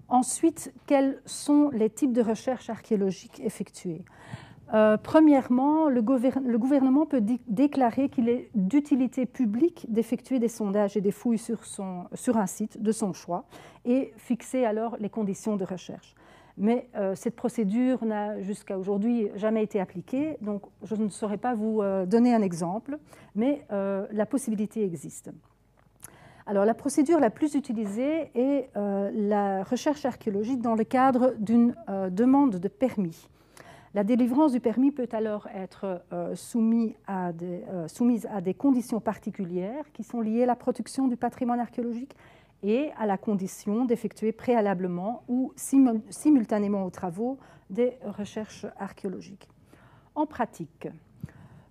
Ensuite, quels sont les types de recherches archéologiques effectuées? Premièrement, le gouvernement peut déclarer qu'il est d'utilité publique d'effectuer des sondages et des fouilles sur un site de son choix et fixer alors les conditions de recherche. Mais cette procédure n'a jusqu'à aujourd'hui jamais été appliquée, donc je ne saurais pas vous donner un exemple, mais la possibilité existe. Alors la procédure la plus utilisée est la recherche archéologique dans le cadre d'une demande de permis. La délivrance du permis peut alors être soumise à des conditions particulières qui sont liées à la protection du patrimoine archéologique et à la condition d'effectuer préalablement ou simultanément aux travaux des recherches archéologiques. En pratique,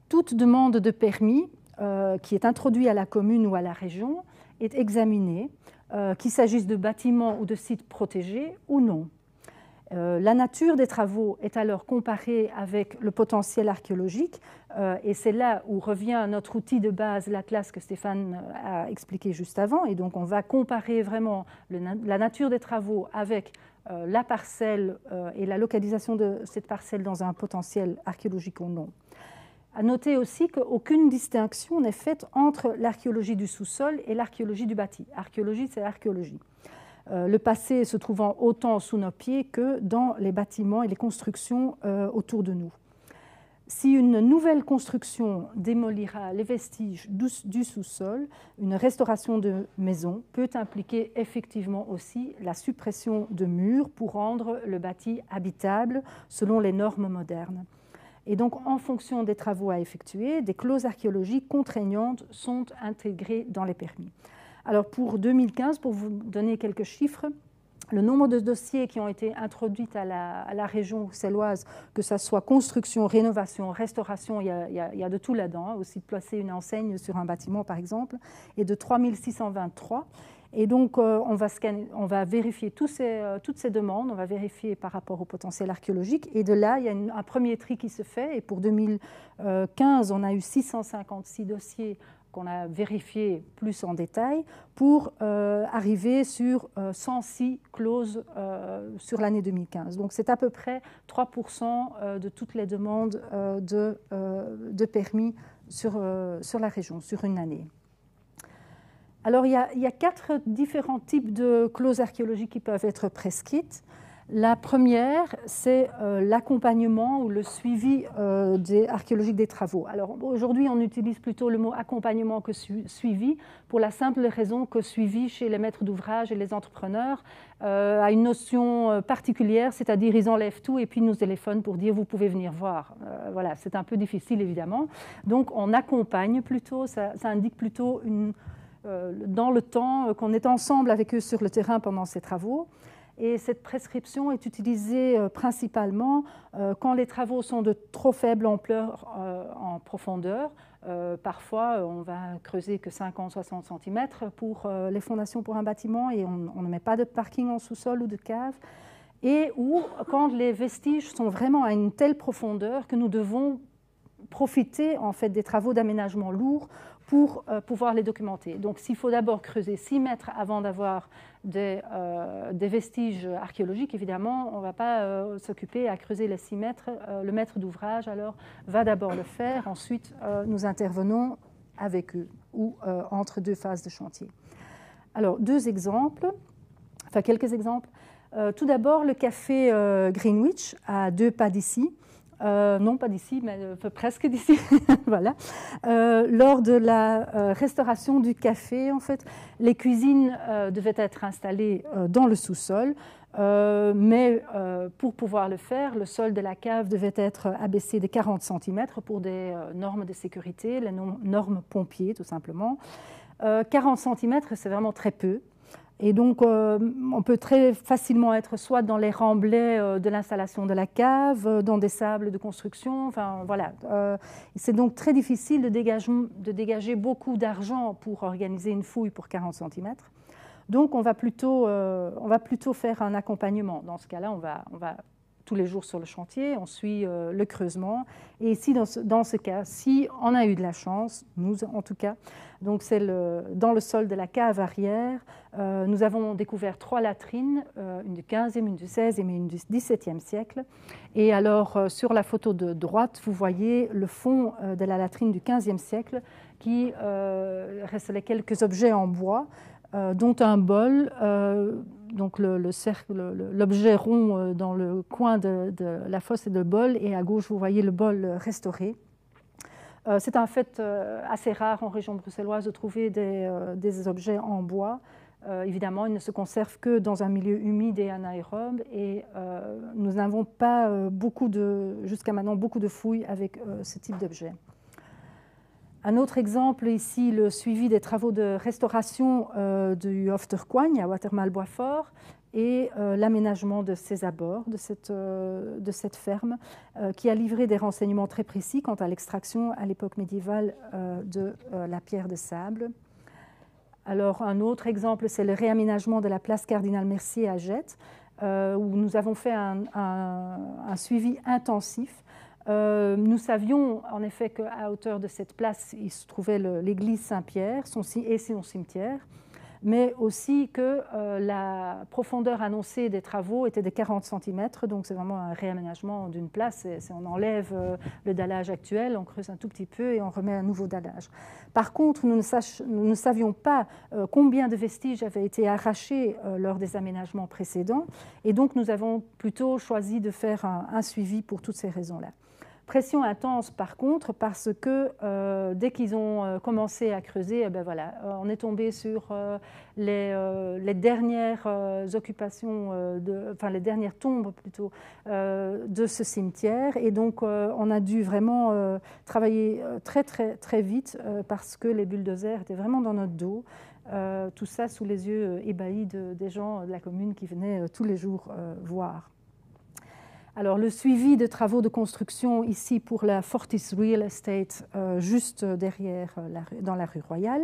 toute demande de permis qui est introduite à la commune ou à la région est examinée, qu'il s'agisse de bâtiments ou de sites protégés ou non. La nature des travaux est alors comparée avec le potentiel archéologique et c'est là où revient notre outil de base, l'atlas que Stéphane a expliqué juste avant. Et donc on va comparer vraiment la nature des travaux avec la parcelle et la localisation de cette parcelle dans un potentiel archéologique ou non. À noter aussi qu'aucune distinction n'est faite entre l'archéologie du sous-sol et l'archéologie du bâti. Archéologie, c'est archéologie. Le passé se trouvant autant sous nos pieds que dans les bâtiments et les constructions autour de nous. Si une nouvelle construction démolira les vestiges du sous-sol, une restauration de maison peut impliquer effectivement aussi la suppression de murs pour rendre le bâti habitable selon les normes modernes. Et donc, en fonction des travaux à effectuer, des clauses archéologiques contraignantes sont intégrées dans les permis. Alors pour 2015, pour vous donner quelques chiffres, le nombre de dossiers qui ont été introduits à la région bruxelloise, que ce soit construction, rénovation, restauration, il y a de tout là-dedans, aussi de placer une enseigne sur un bâtiment par exemple, est de 3623. Et donc on va vérifier toutes ces demandes, on va vérifier par rapport au potentiel archéologique, et de là il y a un premier tri qui se fait, et pour 2015 on a eu 656 dossiers qu'on a vérifié plus en détail pour arriver sur 106 clauses sur l'année 2015. Donc c'est à peu près 3% de toutes les demandes de permis sur la région, sur une année. Alors il y a 4 différents types de clauses archéologiques qui peuvent être prescrites. La première, c'est l'accompagnement ou le suivi archéologique des travaux. Alors aujourd'hui, on utilise plutôt le mot accompagnement que suivi, pour la simple raison que suivi chez les maîtres d'ouvrage et les entrepreneurs a une notion particulière, c'est-à-dire ils enlèvent tout et puis ils nous téléphonent pour dire vous pouvez venir voir. Voilà, c'est un peu difficile évidemment. Donc on accompagne plutôt, ça indique plutôt dans le temps qu'on est ensemble avec eux sur le terrain pendant ces travaux. Et cette prescription est utilisée principalement quand les travaux sont de trop faible ampleur en profondeur. Parfois, on va creuser que 50-60 cm pour les fondations pour un bâtiment et on ne met pas de parking en sous-sol ou de cave. Et ou quand les vestiges sont vraiment à une telle profondeur que nous devons profiter en fait des travaux d'aménagement lourds pour pouvoir les documenter. Donc s'il faut d'abord creuser 6 mètres avant d'avoir des vestiges archéologiques, évidemment, on ne va pas s'occuper à creuser les 6 mètres. Le maître d'ouvrage, alors, va d'abord le faire. Ensuite, nous intervenons avec eux ou entre 2 phases de chantier. Alors, quelques exemples. Tout d'abord, le café Greenwich, à 2 pas d'ici. Non, pas d'ici, mais presque d'ici. Voilà. Lors de la restauration du café, en fait, les cuisines devaient être installées dans le sous-sol, mais pour pouvoir le faire, le sol de la cave devait être abaissé de 40 cm pour des normes de sécurité, les normes pompiers, tout simplement. 40 cm, c'est vraiment très peu. Et donc, on peut très facilement être soit dans les remblais de l'installation de la cave, dans des sables de construction. Enfin, voilà. C'est donc très difficile de dégager beaucoup d'argent pour organiser une fouille pour 40 cm. Donc, on va plutôt faire un accompagnement. Dans ce cas-là, on va tous les jours sur le chantier, on suit le creusement. Et ici, dans ce cas, si on a eu de la chance, nous en tout cas, donc c'est dans le sol de la cave arrière, nous avons découvert 3 latrines, une du 15e, une du 16e et une du 17e siècle. Et alors, sur la photo de droite, vous voyez le fond de la latrine du 15e siècle qui recèlait quelques objets en bois, dont un bol, donc l'objet rond dans le coin de la fosse et le bol, et à gauche vous voyez le bol restauré. C'est un fait assez rare en région bruxelloise de trouver des objets en bois. Évidemment, ils ne se conservent que dans un milieu humide et anaérobe, et nous n'avons pas jusqu'à maintenant beaucoup de fouilles avec ce type d'objet. Un autre exemple ici, le suivi des travaux de restauration du Hof ter Coigne à Watermael-Boisfort et l'aménagement de ses abords, de cette ferme, qui a livré des renseignements très précis quant à l'extraction à l'époque médiévale de la pierre de sable. Alors un autre exemple, c'est le réaménagement de la place Cardinal-Mercier à Gette, où nous avons fait un suivi intensif. Nous savions en effet qu'à hauteur de cette place, il se trouvait l'église Saint-Pierre et son cimetière, mais aussi que la profondeur annoncée des travaux était de 40 cm, donc c'est vraiment un réaménagement d'une place. On enlève le dallage actuel, on creuse un tout petit peu et on remet un nouveau dallage. Par contre, nous ne savions pas combien de vestiges avaient été arrachés lors des aménagements précédents, et donc nous avons plutôt choisi de faire un suivi pour toutes ces raisons-là. Pression intense par contre, parce que dès qu'ils ont commencé à creuser, voilà, on est tombé sur les dernières occupations, les dernières tombes plutôt, de ce cimetière, et donc on a dû vraiment travailler très très très vite parce que les bulldozers étaient vraiment dans notre dos. tout ça sous les yeux ébahis des gens de la commune qui venaient tous les jours voir. Alors, le suivi de travaux de construction ici pour la Fortis Real Estate, juste derrière, dans la rue Royale.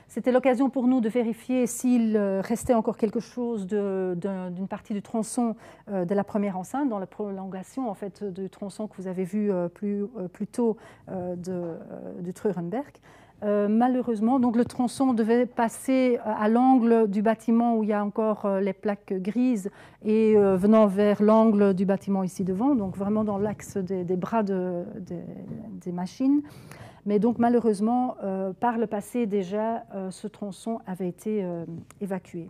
C'était l'occasion pour nous de vérifier s'il restait encore quelque chose d'une partie du tronçon de la première enceinte, dans la prolongation en fait, du tronçon que vous avez vu plus tôt du Treurenberg. Malheureusement, donc le tronçon devait passer à l'angle du bâtiment où il y a encore les plaques grises et venant vers l'angle du bâtiment ici devant, donc vraiment dans l'axe des bras des machines. Mais donc malheureusement, par le passé déjà, ce tronçon avait été évacué.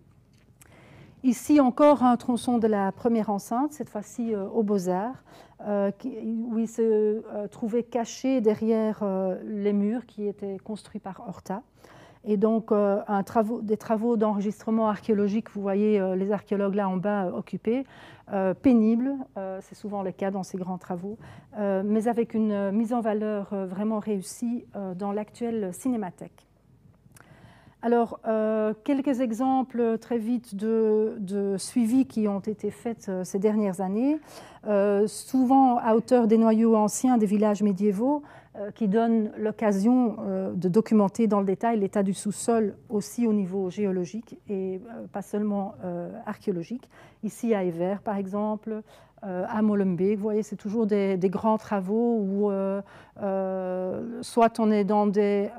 Ici encore un tronçon de la première enceinte, cette fois-ci aux Beaux-Arts, où il se trouvait caché derrière les murs qui étaient construits par Horta. Et donc des travaux d'enregistrement archéologique, vous voyez les archéologues là en bas occupés, pénibles, c'est souvent le cas dans ces grands travaux, mais avec une mise en valeur vraiment réussie dans l'actuelle cinémathèque. Alors, quelques exemples très vite de suivis qui ont été faits ces dernières années, souvent à hauteur des noyaux anciens des villages médiévaux, qui donnent l'occasion de documenter dans le détail l'état du sous-sol aussi au niveau géologique et pas seulement archéologique. Ici à Evere, par exemple, à Molenbeek, vous voyez, c'est toujours des grands travaux où soit on est dans des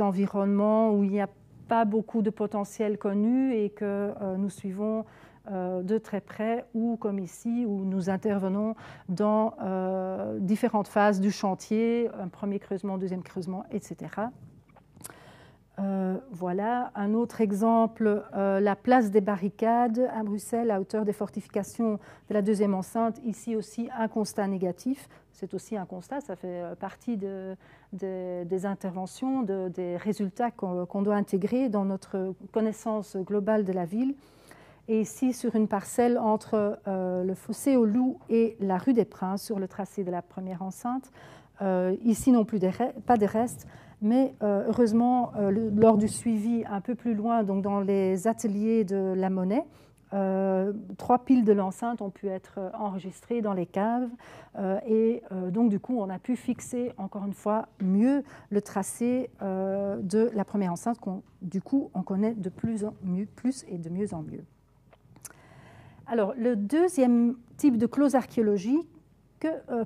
environnements où il n'y a pas beaucoup de potentiel connu et que nous suivons de très près, ou comme ici, où nous intervenons dans différentes phases du chantier, un premier creusement, deuxième creusement, etc. Voilà un autre exemple, la place des barricades à Bruxelles, à hauteur des fortifications de la deuxième enceinte. Ici aussi, un constat négatif. C'est aussi un constat, ça fait partie des interventions, des résultats qu'on doit intégrer dans notre connaissance globale de la ville. Et ici, sur une parcelle entre le fossé aux Loups et la rue des Princes, sur le tracé de la première enceinte. Ici non plus pas de restes, mais heureusement, lors du suivi un peu plus loin, donc dans les ateliers de la Monnaie, 3 piles de l'enceinte ont pu être enregistrées dans les caves et donc du coup on a pu fixer encore une fois mieux le tracé de la première enceinte du coup on connaît de plus et de mieux en mieux. Alors le deuxième type de clause archéologique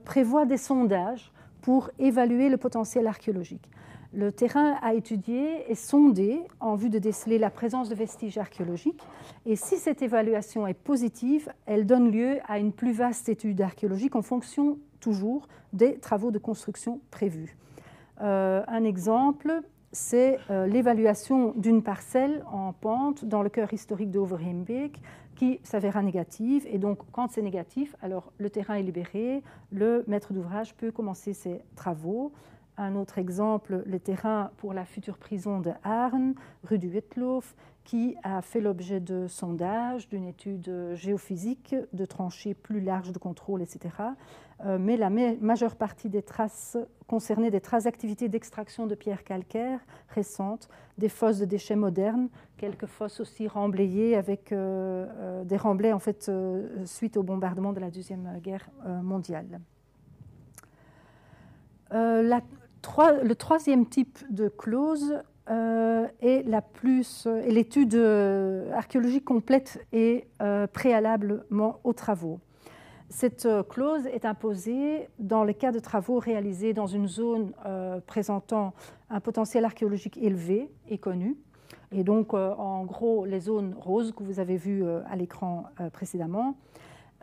prévoit des sondages pour évaluer le potentiel archéologique. Le terrain à étudier est sondé en vue de déceler la présence de vestiges archéologiques. Et si cette évaluation est positive, elle donne lieu à une plus vaste étude archéologique en fonction toujours des travaux de construction prévus. Un exemple, c'est l'évaluation d'une parcelle en pente dans le cœur historique d'Overheembeek qui s'avéra négative. Et donc, quand c'est négatif, alors le terrain est libéré, le maître d'ouvrage peut commencer ses travaux. Un autre exemple, le terrain pour la future prison de Arn, rue du Wittlof, qui a fait l'objet de sondages, d'une étude géophysique, de tranchées plus larges de contrôle, etc. Mais la majeure partie des traces concernaient des traces d'activité d'extraction de pierres calcaires récentes, des fosses de déchets modernes, quelques fosses aussi remblayées avec des remblais en fait, suite au bombardement de la Deuxième Guerre mondiale. Le troisième type de clause est l'étude archéologique complète et préalablement aux travaux. Cette clause est imposée dans le cas de travaux réalisés dans une zone présentant un potentiel archéologique élevé et connu. Et donc, en gros, les zones roses que vous avez vues à l'écran précédemment.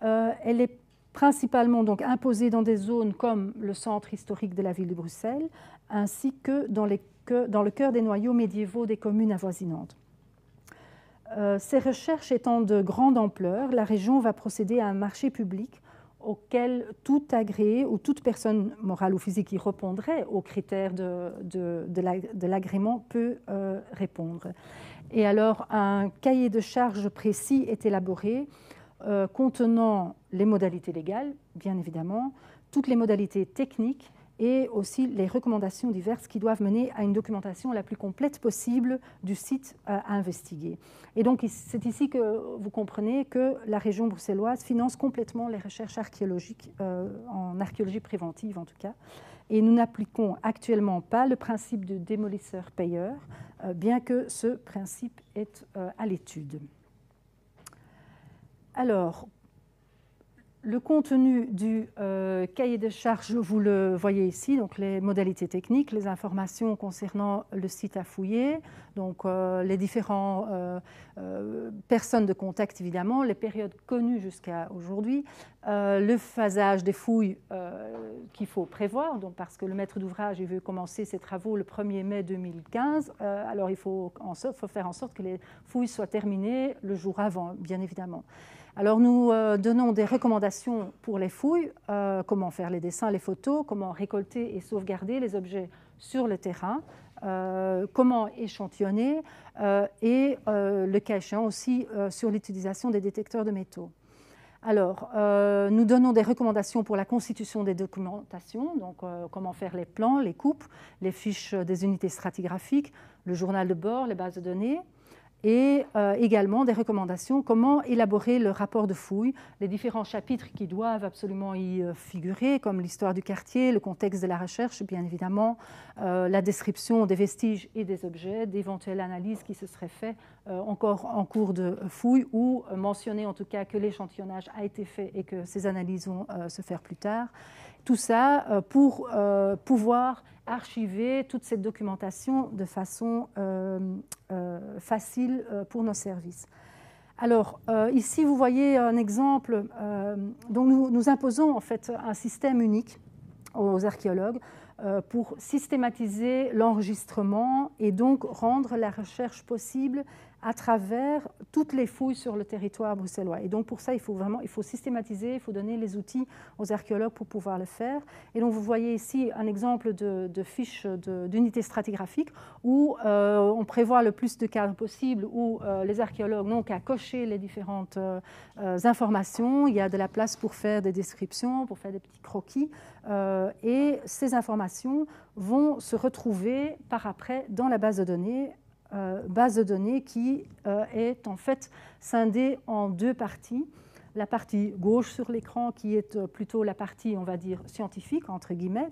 Elle est principalement donc imposée dans des zones comme le centre historique de la ville de Bruxelles, ainsi que dans le cœur des noyaux médiévaux des communes avoisinantes. Ces recherches étant de grande ampleur, la région va procéder à un marché public auquel tout agréé ou toute personne morale ou physique qui répondrait aux critères de l'agrément peut répondre. Et alors, un cahier de charges précis est élaboré contenant les modalités légales, bien évidemment, toutes les modalités techniques et aussi les recommandations diverses qui doivent mener à une documentation la plus complète possible du site à investiguer. Et donc c'est ici que vous comprenez que la région bruxelloise finance complètement les recherches archéologiques, en archéologie préventive en tout cas, et nous n'appliquons actuellement pas le principe de démolisseur-payeur, bien que ce principe est à l'étude. Alors, le contenu du cahier de charges, vous le voyez ici, donc les modalités techniques, les informations concernant le site à fouiller, donc les différentes personnes de contact évidemment, les périodes connues jusqu'à aujourd'hui, le phasage des fouilles qu'il faut prévoir, donc parce que le maître d'ouvrage veut commencer ses travaux le 1er mai 2015, alors il faut faire en sorte que les fouilles soient terminées le jour avant, bien évidemment. Alors nous donnons des recommandations pour les fouilles, comment faire les dessins, les photos, comment récolter et sauvegarder les objets sur le terrain, comment échantillonner et le cas échéant aussi sur l'utilisation des détecteurs de métaux. Alors, nous donnons des recommandations pour la constitution des documentations, donc comment faire les plans, les coupes, les fiches des unités stratigraphiques, le journal de bord, les bases de données, et également des recommandations comment élaborer le rapport de fouille, les différents chapitres qui doivent absolument y figurer, comme l'histoire du quartier, le contexte de la recherche, bien évidemment, la description des vestiges et des objets, d'éventuelles analyses qui se seraient faites encore en cours de fouille, ou mentionner en tout cas que l'échantillonnage a été fait et que ces analyses vont se faire plus tard. Tout ça pour pouvoir archiver toute cette documentation de façon facile pour nos services. Alors, ici, vous voyez un exemple. Donc nous imposons en fait un système unique aux archéologues pour systématiser l'enregistrement et donc rendre la recherche possible à travers toutes les fouilles sur le territoire bruxellois. Et donc pour ça, il faut systématiser, il faut donner les outils aux archéologues pour pouvoir le faire. Et donc vous voyez ici un exemple de fiche d'unité stratigraphique où on prévoit le plus de cadres possible, où les archéologues n'ont qu'à cocher les différentes informations. Il y a de la place pour faire des descriptions, pour faire des petits croquis. Et ces informations vont se retrouver par après dans la base de données qui est en fait scindée en deux parties. La partie gauche sur l'écran qui est plutôt la partie, on va dire, scientifique, entre guillemets,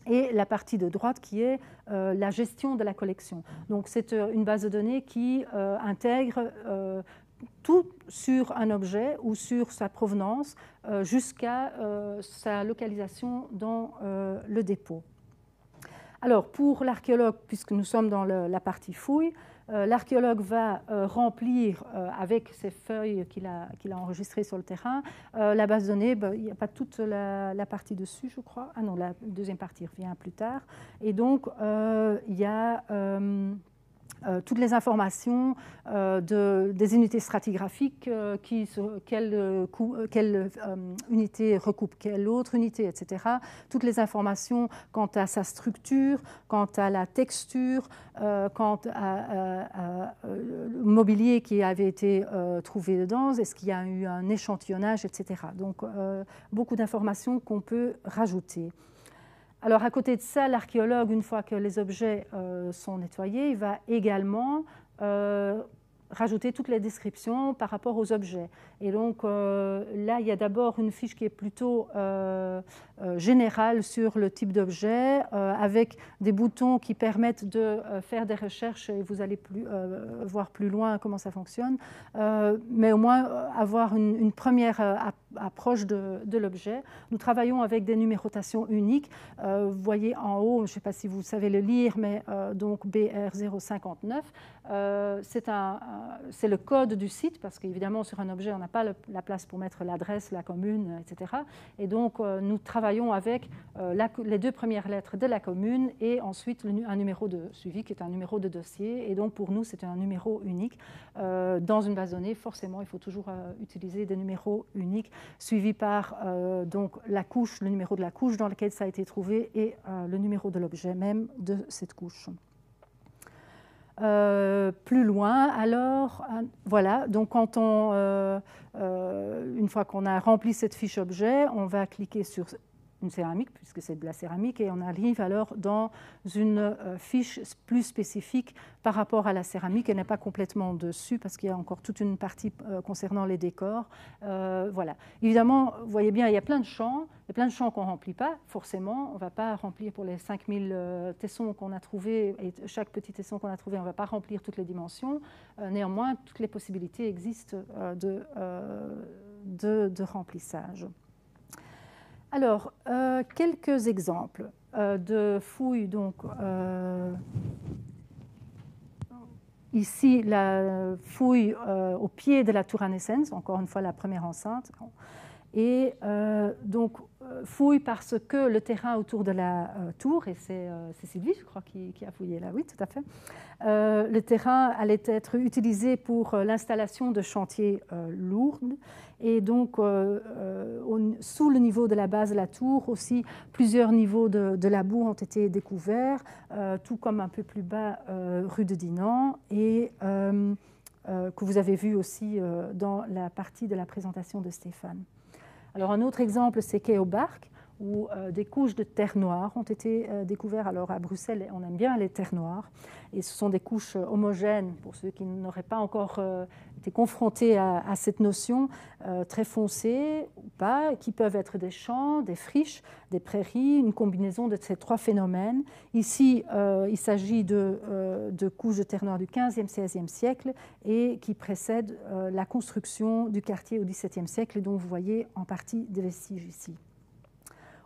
et la partie de droite qui est la gestion de la collection. Donc c'est une base de données qui intègre tout sur un objet ou sur sa provenance jusqu'à sa localisation dans le dépôt. Alors, pour l'archéologue, puisque nous sommes dans la partie fouille, l'archéologue va remplir avec ces feuilles qu'il a enregistrées sur le terrain la base de données. Il n'y a pas toute la partie dessus, je crois. Ah non, la deuxième partie revient plus tard. Et donc, il y a toutes les informations des unités stratigraphiques, quelle unité recoupe quelle autre unité, etc. Toutes les informations quant à sa structure, quant à la texture, quant à le mobilier qui avait été trouvé dedans, est-ce qu'il y a eu un échantillonnage, etc. Donc, beaucoup d'informations qu'on peut rajouter. Alors, à côté de ça, l'archéologue, une fois que les objets sont nettoyés, il va également rajouter toutes les descriptions par rapport aux objets. Et donc, là, il y a d'abord une fiche qui est plutôt générale sur le type d'objet, avec des boutons qui permettent de faire des recherches, et vous allez voir plus loin comment ça fonctionne, mais au moins avoir une première approche de l'objet. Nous travaillons avec des numérotations uniques. Vous voyez en haut, je ne sais pas si vous savez le lire, mais donc BR059, c'est le code du site, parce qu'évidemment sur un objet on n'a pas la place pour mettre l'adresse, la commune, etc. Et donc nous travaillons avec les deux premières lettres de la commune et ensuite un numéro de suivi qui est un numéro de dossier. Et donc pour nous c'est un numéro unique. Dans une base de données, forcément il faut toujours utiliser des numéros uniques suivis par donc la couche, le numéro de la couche dans laquelle ça a été trouvé et le numéro de l'objet même de cette couche. Plus loin, alors, voilà, donc quand une fois qu'on a rempli cette fiche objet, on va cliquer sur une céramique, puisque c'est de la céramique, et on arrive alors dans une fiche plus spécifique par rapport à la céramique. Elle n'est pas complètement dessus, parce qu'il y a encore toute une partie concernant les décors. Voilà. Évidemment, vous voyez bien, il y a plein de champs qu'on ne remplit pas, forcément. On ne va pas remplir pour les 5000 tessons qu'on a trouvés, et chaque petit tesson qu'on a trouvé, on ne va pas remplir toutes les dimensions. Néanmoins, toutes les possibilités existent de remplissage. Alors, quelques exemples de fouilles. Donc, ici, la fouille au pied de la tour Annesens, encore une fois la première enceinte. Et donc, fouille parce que le terrain autour de la tour, et c'est Sylvie, je crois, qui a fouillé là, oui, tout à fait, le terrain allait être utilisé pour l'installation de chantiers lourds. Et donc, sous le niveau de la base de la tour, aussi, plusieurs niveaux de la boue ont été découverts, tout comme un peu plus bas, rue de Dinan, et que vous avez vu aussi dans la partie de la présentation de Stéphane. Alors, un autre exemple, c'est quai aux Barques, où des couches de terre noire ont été découvertes. Alors, à Bruxelles, on aime bien les terres noires, et ce sont des couches homogènes, pour ceux qui n'auraient pas encore été confrontés à cette notion, très foncées ou pas, qui peuvent être des champs, des friches, des prairies, une combinaison de ces trois phénomènes. Ici, il s'agit de couches de terre noire du XVe, XVIe siècle et qui précèdent la construction du quartier au XVIIe siècle, dont vous voyez en partie des vestiges ici.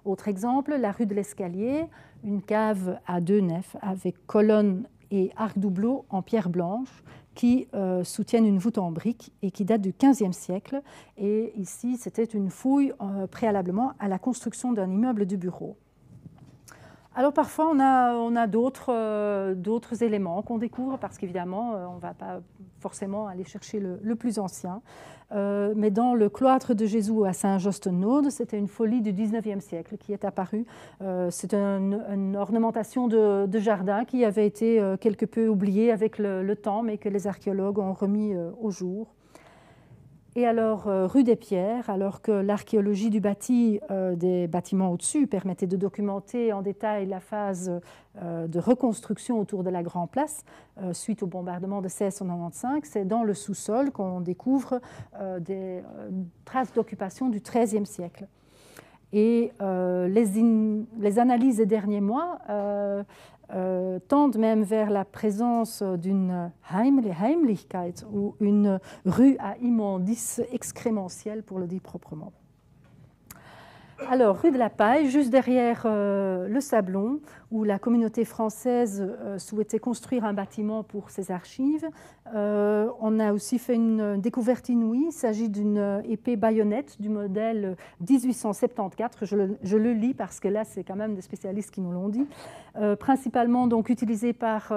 Autre exemple, la rue de l'Escalier, une cave à 2 nefs avec colonnes et arcs-doubleaux en pierre blanche qui soutiennent une voûte en briques et qui date du XVe siècle. Et ici, c'était une fouille préalablement à la construction d'un immeuble de bureau. Alors parfois, on a d'autres éléments qu'on découvre, parce qu'évidemment, on ne va pas forcément aller chercher le plus ancien. Mais dans le cloître de Jésus à Saint-Jost-Naude, c'était une folie du XIXe siècle qui est apparue. C'est une ornementation de jardin qui avait été quelque peu oubliée avec le temps, mais que les archéologues ont remis au jour. Et alors, rue des Pierres, alors que l'archéologie du bâti des bâtiments au-dessus permettait de documenter en détail la phase de reconstruction autour de la Grand Place suite au bombardement de 1695, c'est dans le sous-sol qu'on découvre des traces d'occupation du XIIIe siècle. Et les analyses des derniers mois tendent même vers la présence d'une Heimlichkeit ou une rue à immondice excrémentiel, pour le dire proprement. Alors, rue de la Paille, juste derrière le Sablon, où la communauté française souhaitait construire un bâtiment pour ses archives. On a aussi fait une découverte inouïe. Il s'agit d'une épée baïonnette du modèle 1874. Je le lis parce que là, c'est quand même des spécialistes qui nous l'ont dit. Principalement donc utilisée par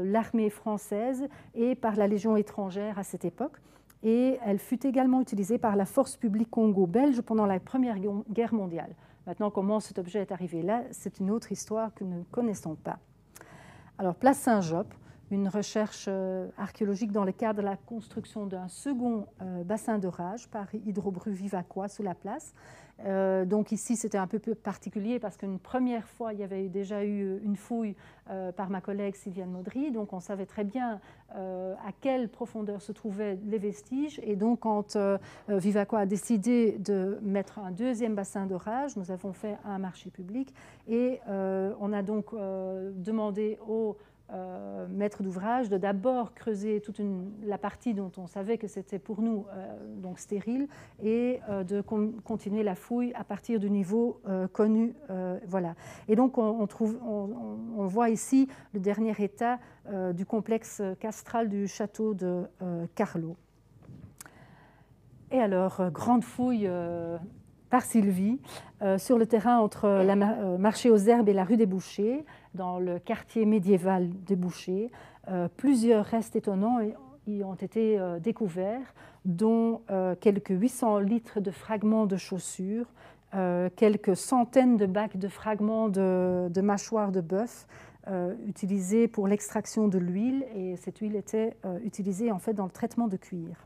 l'armée française et par la Légion étrangère à cette époque. Et elle fut également utilisée par la force publique congo-belge pendant la Première Guerre mondiale. Maintenant, comment cet objet est arrivé là, c'est une autre histoire que nous ne connaissons pas. Alors, place Saint-Jope, une recherche archéologique dans le cadre de la construction d'un second bassin d'orage par Hydrobru Vivacois sous la place. Donc ici, c'était un peu plus particulier parce qu'une première fois, il y avait déjà eu une fouille par ma collègue Sylviane Maudry. Donc on savait très bien à quelle profondeur se trouvaient les vestiges. Et donc quand Vivacois a décidé de mettre un deuxième bassin d'orage, nous avons fait un marché public et on a donc demandé aux maître d'ouvrage de d'abord creuser toute la partie dont on savait que c'était pour nous donc stérile et de continuer la fouille à partir du niveau connu. Voilà. Et donc on voit ici le dernier état du complexe castral du château de Carlo. Et alors, grande fouille par Sylvie, sur le terrain entre le marché aux herbes et la rue des Bouchers, dans le quartier médiéval des Bouchers. Plusieurs restes étonnants y ont été découverts, dont quelques 800 litres de fragments de chaussures, quelques centaines de bacs de fragments de mâchoires de bœuf utilisés pour l'extraction de l'huile, et cette huile était utilisée en fait dans le traitement de cuir.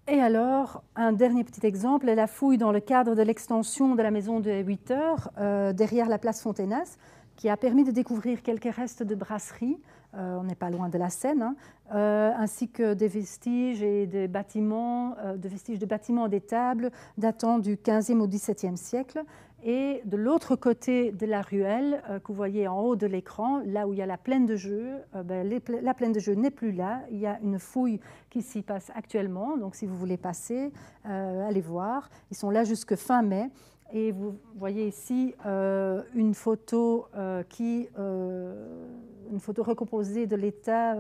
Et alors, un dernier petit exemple est la fouille dans le cadre de l'extension de la maison de 8 heures, derrière la place Fontenas, qui a permis de découvrir quelques restes de brasserie, on n'est pas loin de la Seine, hein, ainsi que des vestiges et des bâtiments, de bâtiments et des tables datant du 15e au 17e siècle. Et de l'autre côté de la ruelle, que vous voyez en haut de l'écran, là où il y a la plaine de jeu, la plaine de jeu n'est plus là. Il y a une fouille qui s'y passe actuellement. Donc si vous voulez passer, allez voir. Ils sont là jusque fin mai. Et vous voyez ici une photo une photo recomposée de l'état.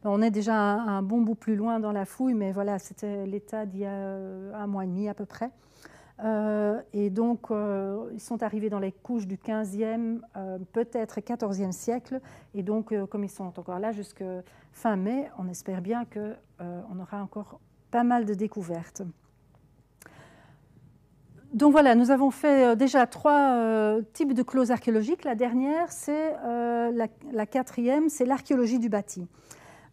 On est déjà un bon bout plus loin dans la fouille, mais voilà, c'était l'état d'il y a 1 mois et demi à peu près. Et donc, ils sont arrivés dans les couches du 15e, peut-être 14e siècle. Et donc, comme ils sont encore là jusqu'à fin mai, on espère bien qu'on aura encore pas mal de découvertes. Donc voilà, nous avons fait déjà 3 types de clauses archéologiques. La dernière, c'est la 4e, c'est l'archéologie du bâti.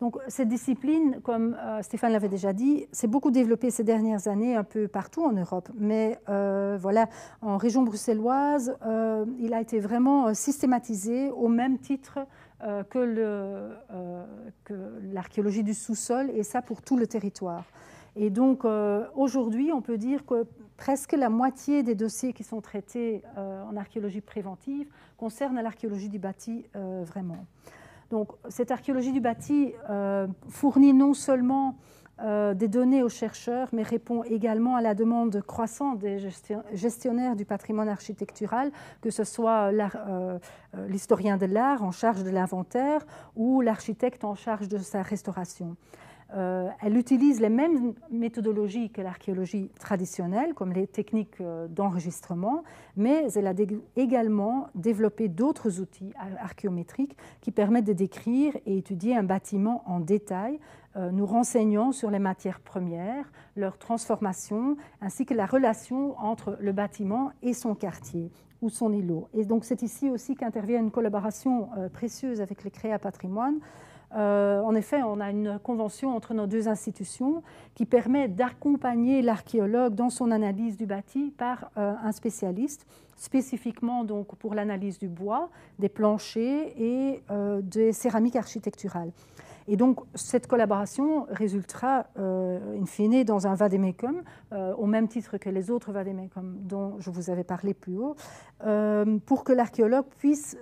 Donc, cette discipline, comme Stéphane l'avait déjà dit, s'est beaucoup développée ces dernières années un peu partout en Europe. Mais voilà, en région bruxelloise, il a été vraiment systématisé au même titre que l'archéologie du sous-sol, et ça pour tout le territoire. Et donc, aujourd'hui, on peut dire que presque la moitié des dossiers qui sont traités en archéologie préventive concernent l'archéologie du bâti vraiment. Donc, cette archéologie du bâti fournit non seulement des données aux chercheurs, mais répond également à la demande croissante des gestionnaires du patrimoine architectural, que ce soit l'historien de l'art en charge de l'inventaire ou l'architecte en charge de sa restauration. Elle utilise les mêmes méthodologies que l'archéologie traditionnelle, comme les techniques d'enregistrement, mais elle a également développé d'autres outils archéométriques qui permettent de décrire et étudier un bâtiment en détail, nous renseignant sur les matières premières, leur transformation, ainsi que la relation entre le bâtiment et son quartier ou son îlot. Et donc c'est ici aussi qu'intervient une collaboration précieuse avec les Créa Patrimoine. En effet, on a une convention entre nos 2 institutions qui permet d'accompagner l'archéologue dans son analyse du bâti par un spécialiste, spécifiquement donc pour l'analyse du bois, des planchers et des céramiques architecturales. Et donc, cette collaboration résultera, in fine, dans un vade-mecum, au même titre que les autres vade-mecum dont je vous avais parlé plus haut, pour que l'archéologue puisse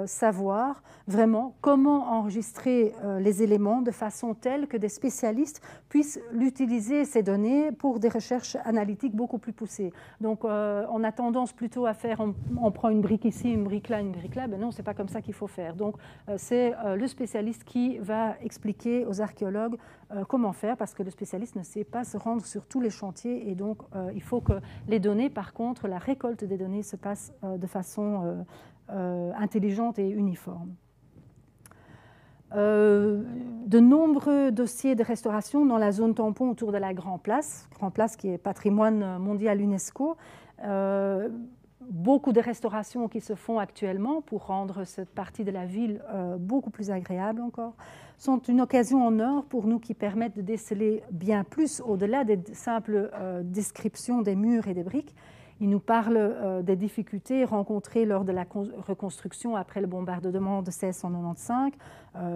savoir vraiment comment enregistrer les éléments de façon telle que des spécialistes puissent l'utiliser, ces données, pour des recherches analytiques beaucoup plus poussées. Donc, on a tendance plutôt à faire, on prend une brique ici, une brique là, ben non, ce n'est pas comme ça qu'il faut faire. Donc, c'est le spécialiste qui va expliquer aux archéologues comment faire, parce que le spécialiste ne sait pas se rendre sur tous les chantiers, et donc il faut que les données, par contre, la récolte des données se passe de façon intelligente et uniforme. De nombreux dossiers de restauration dans la zone tampon autour de la Grand Place qui est patrimoine mondial UNESCO. Beaucoup de restaurations qui se font actuellement pour rendre cette partie de la ville beaucoup plus agréable encore, sont une occasion en or pour nous qui permettent de déceler bien plus au-delà des simples descriptions des murs et des briques. Il nous parle des difficultés rencontrées lors de la reconstruction après le bombardement de 1695.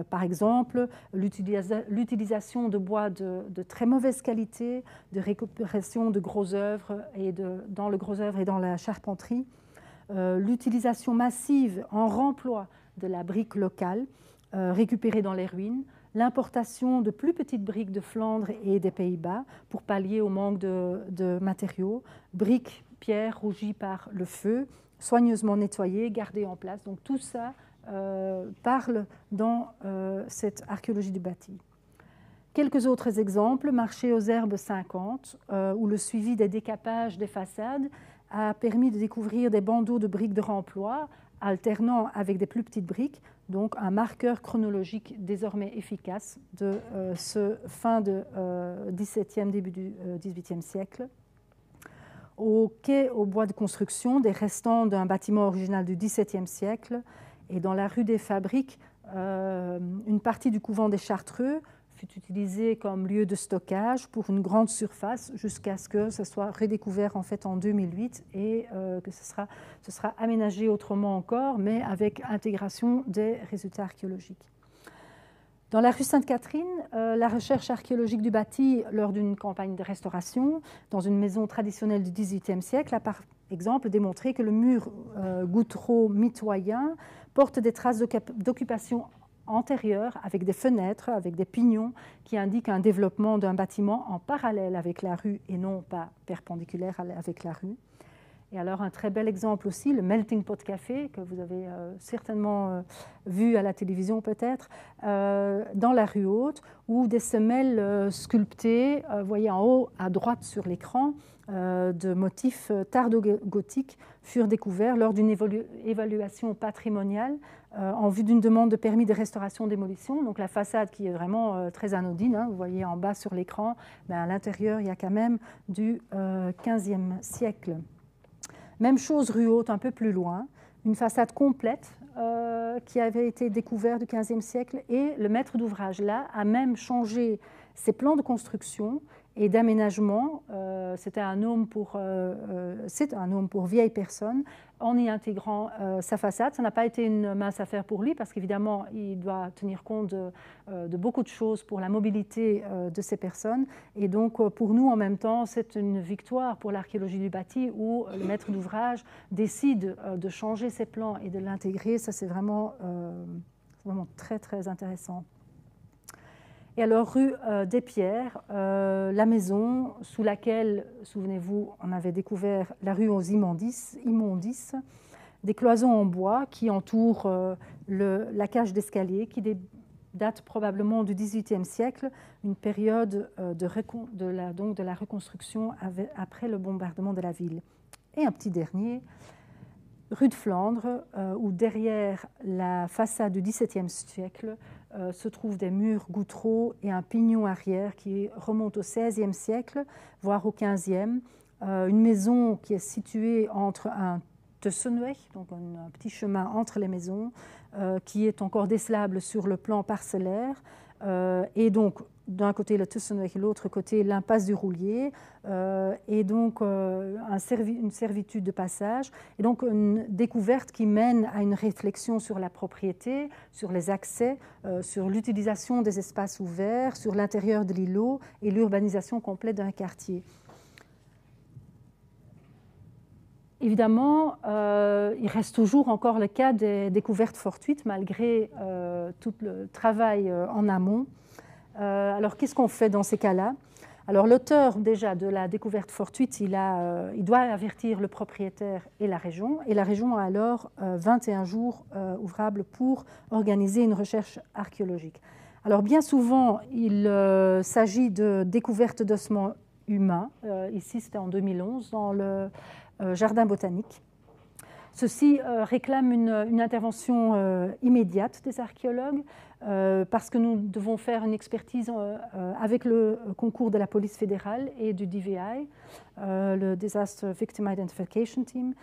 Par exemple, l'utilisation de bois de très mauvaise qualité, de récupération de gros œuvres dans le gros œuvre et dans la charpenterie, l'utilisation massive en remploi de la brique locale récupérée dans les ruines, l'importation de plus petites briques de Flandre et des Pays-Bas pour pallier au manque de matériaux, briques, pierres rougies par le feu, soigneusement nettoyées, gardées en place. Donc tout ça parle dans cette archéologie du bâti. Quelques autres exemples, marché aux herbes 50, où le suivi des décapages des façades a permis de découvrir des bandeaux de briques de remploi, alternant avec des plus petites briques, donc un marqueur chronologique désormais efficace de ce fin du XVIIe, début du XVIIIe siècle. Au quai au bois de construction, des restants d'un bâtiment original du XVIIe siècle, et dans la rue des Fabriques, une partie du couvent des Chartreux fut utilisé comme lieu de stockage pour une grande surface jusqu'à ce que ce soit redécouvert en fait en 2008 et que ce sera aménagé autrement encore, mais avec intégration des résultats archéologiques. Dans la rue Sainte-Catherine, la recherche archéologique du bâti lors d'une campagne de restauration dans une maison traditionnelle du XVIIIe siècle a par exemple démontré que le mur goutreau mitoyen porte des traces d'occupation antérieure avec des fenêtres, avec des pignons qui indiquent un développement d'un bâtiment en parallèle avec la rue et non pas perpendiculaire avec la rue. Et alors un très bel exemple aussi, le Melting Pot Café, que vous avez certainement vu à la télévision peut-être, dans la rue Haute, où des semelles sculptées, voyez en haut à droite sur l'écran, de motifs tardo-gothiques furent découverts lors d'une évaluation patrimoniale en vue d'une demande de permis de restauration-démolition. Donc la façade qui est vraiment très anodine, hein, vous voyez en bas sur l'écran, à l'intérieur il y a quand même du XVe siècle. Même chose rue Haute, un peu plus loin, une façade complète qui avait été découverte du XVe siècle et le maître d'ouvrage là a même changé ses plans de construction et d'aménagement. C'est un homme pour vieille personne en y intégrant sa façade. Ça n'a pas été une mince affaire pour lui parce qu'évidemment, il doit tenir compte de beaucoup de choses pour la mobilité de ces personnes. Et donc, pour nous, en même temps, c'est une victoire pour l'archéologie du bâti où le maître d'ouvrage décide de changer ses plans et de l'intégrer. Ça, c'est vraiment très, très intéressant. Et alors, rue des Pierres, la maison sous laquelle, souvenez-vous, on avait découvert la rue aux immondices, des cloisons en bois qui entourent la cage d'escalier qui date probablement du XVIIIe siècle, une période de la reconstruction après le bombardement de la ville. Et un petit dernier, rue de Flandre, où derrière la façade du XVIIe siècle, se trouvent des murs goutreaux et un pignon arrière qui remonte au XVIe siècle, voire au XVe. Une maison qui est située entre un Tussenweg, donc un petit chemin entre les maisons, qui est encore décelable sur le plan parcellaire. Et donc, d'un côté le Tussenweg et de l'autre côté l'impasse du Roulier, et donc une servitude de passage, et donc une découverte qui mène à une réflexion sur la propriété, sur les accès, sur l'utilisation des espaces ouverts, sur l'intérieur de l'îlot et l'urbanisation complète d'un quartier. Évidemment, il reste toujours encore le cas des découvertes fortuites malgré tout le travail en amont. Alors, qu'est-ce qu'on fait dans ces cas-là? Alors, l'auteur déjà de la découverte fortuite, il doit avertir le propriétaire et la région a alors 21 jours ouvrables pour organiser une recherche archéologique. Alors, bien souvent, il s'agit de découvertes d'ossements humains. Ici, c'était en 2011, dans le jardin botanique. Ceci réclame une intervention immédiate des archéologues parce que nous devons faire une expertise avec le concours de la police fédérale et du DVI, le Disaster Victim Identification Team,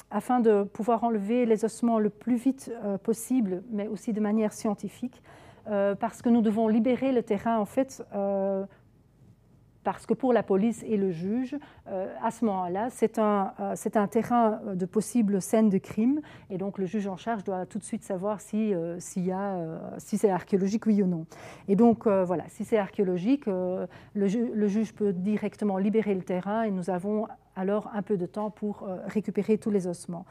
afin de pouvoir enlever les ossements le plus vite possible, mais aussi de manière scientifique, parce que nous devons libérer le terrain en fait. Parce que pour la police et le juge, à ce moment-là, c'est un terrain de possible scène de crime, et donc le juge en charge doit tout de suite savoir si c'est archéologique, oui ou non. Et donc voilà, si c'est archéologique, le juge peut directement libérer le terrain, et nous avons alors un peu de temps pour récupérer tous les ossements.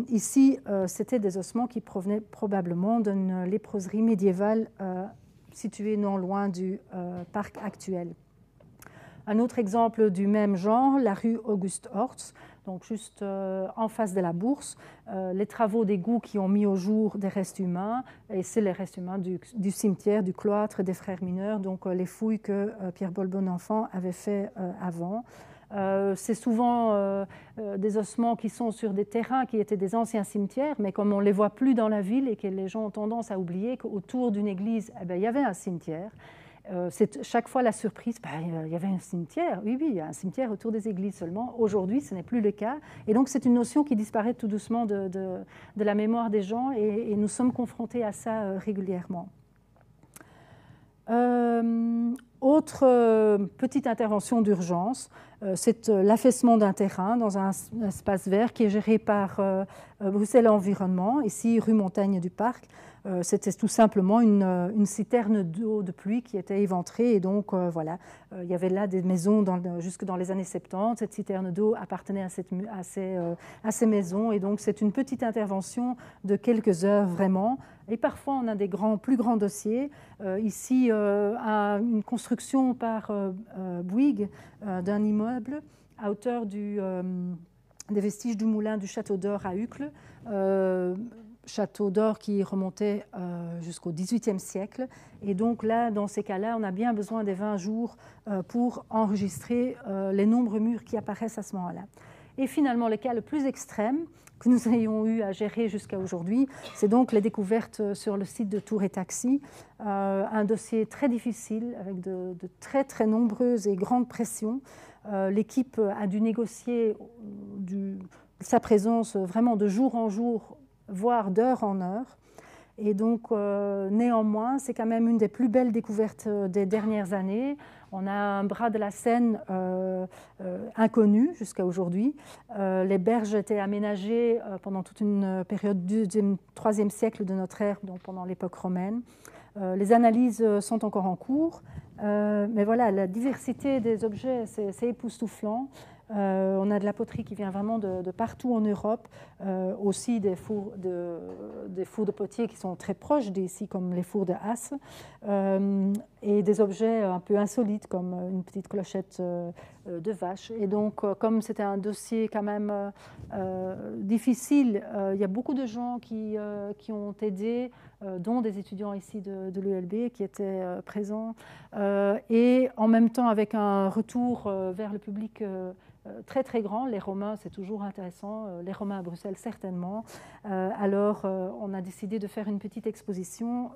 Ici, c'était des ossements qui provenaient probablement d'une léproserie médiévale située non loin du parc actuel. Un autre exemple du même genre, la rue Auguste Hortz, donc juste en face de la Bourse, les travaux d'égout qui ont mis au jour des restes humains, et c'est les restes humains du cimetière, du cloître des frères mineurs, donc les fouilles que Pierre-Paul Bonenfant avait fait avant. C'est souvent des ossements qui sont sur des terrains qui étaient des anciens cimetières, mais comme on ne les voit plus dans la ville et que les gens ont tendance à oublier qu'autour d'une église, il y avait un cimetière. C'est chaque fois la surprise, il y avait un cimetière, oui, il y a un cimetière autour des églises seulement. Aujourd'hui, ce n'est plus le cas. Et donc, c'est une notion qui disparaît tout doucement de la mémoire des gens, et nous sommes confrontés à ça régulièrement. Autre petite intervention d'urgence, c'est l'affaissement d'un terrain dans un espace vert qui est géré par Bruxelles Environnement, ici rue Montagne du Parc. C'était tout simplement une citerne d'eau de pluie qui était éventrée et donc voilà, il y avait là des maisons jusque dans les années 70. Cette citerne d'eau appartenait à ces maisons et donc c'est une petite intervention de quelques heures vraiment. Et parfois on a des plus grands dossiers. Ici, une construction par Bouygues d'un immeuble à hauteur des vestiges du moulin du Château d'Or à Uccle. Château d'Or qui remontait jusqu'au XVIIIe siècle. Et donc là, dans ces cas-là, on a bien besoin des 20 jours pour enregistrer les nombreux murs qui apparaissent à ce moment-là. Et finalement, le cas le plus extrême que nous ayons eu à gérer jusqu'à aujourd'hui, c'est donc les découvertes sur le site de Tour et Taxis, un dossier très difficile avec de très très nombreuses et grandes pressions. L'équipe a dû négocier sa présence vraiment de jour en jour, voire d'heure en heure. Et donc, néanmoins, c'est quand même une des plus belles découvertes des dernières années. On a un bras de la Seine inconnu jusqu'à aujourd'hui. Les berges étaient aménagées pendant toute une période du IIIe siècle de notre ère, donc pendant l'époque romaine. Les analyses sont encore en cours. Mais voilà, la diversité des objets, c'est époustouflant. On a de la poterie qui vient vraiment de partout en Europe, aussi des fours de potier qui sont très proches d'ici, comme les fours de Hasse, et des objets un peu insolites, comme une petite clochette de vache. Et donc, comme c'était un dossier quand même difficile, il y a beaucoup de gens qui ont aidé, dont des étudiants ici de l'ULB qui étaient présents, et en même temps avec un retour vers le public très très grand. Les Romains, c'est toujours intéressant, les Romains à Bruxelles certainement. Alors on a décidé de faire une petite exposition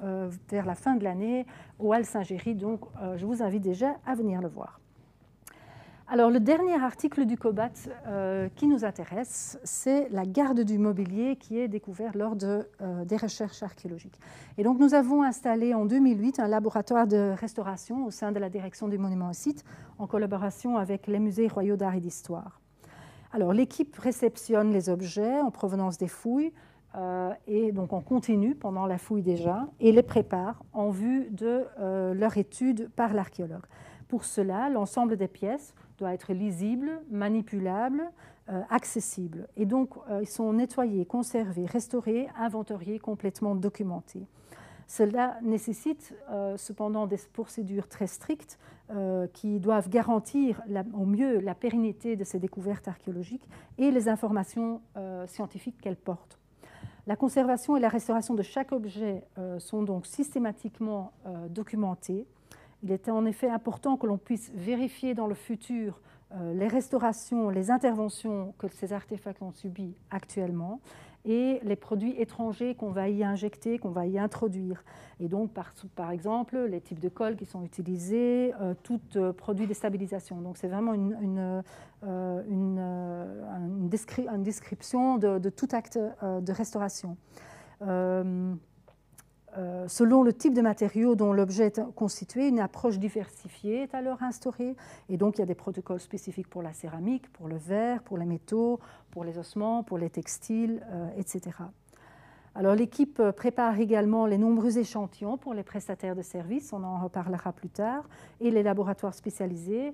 vers la fin de l'année au Hall Saint-Géry, donc je vous invite déjà à venir le voir. Alors le dernier article du COBAT qui nous intéresse, c'est la garde du mobilier qui est découvert lors des recherches archéologiques. Et donc nous avons installé en 2008 un laboratoire de restauration au sein de la direction des monuments et sites en collaboration avec les musées royaux d'art et d'histoire. Alors l'équipe réceptionne les objets en provenance des fouilles et donc on continue pendant la fouille déjà et les prépare en vue de leur étude par l'archéologue. Pour cela, l'ensemble des pièces doit être lisible, manipulable, accessible. Et donc, ils sont nettoyés, conservés, restaurés, inventoriés, complètement documentés. Cela nécessite cependant des procédures très strictes qui doivent garantir au mieux la pérennité de ces découvertes archéologiques et les informations scientifiques qu'elles portent. La conservation et la restauration de chaque objet sont donc systématiquement documentées. Il est en effet important que l'on puisse vérifier dans le futur les restaurations, les interventions que ces artefacts ont subies actuellement et les produits étrangers qu'on va y injecter, qu'on va y introduire. Et donc, par exemple, les types de colle qui sont utilisés, tout produit de stabilisation. Donc, c'est vraiment une description de tout acte de restauration. Selon le type de matériau dont l'objet est constitué, une approche diversifiée est alors instaurée. Et donc, il y a des protocoles spécifiques pour la céramique, pour le verre, pour les métaux, pour les ossements, pour les textiles, etc. Alors, l'équipe prépare également les nombreux échantillons pour les prestataires de services, on en reparlera plus tard, et les laboratoires spécialisés.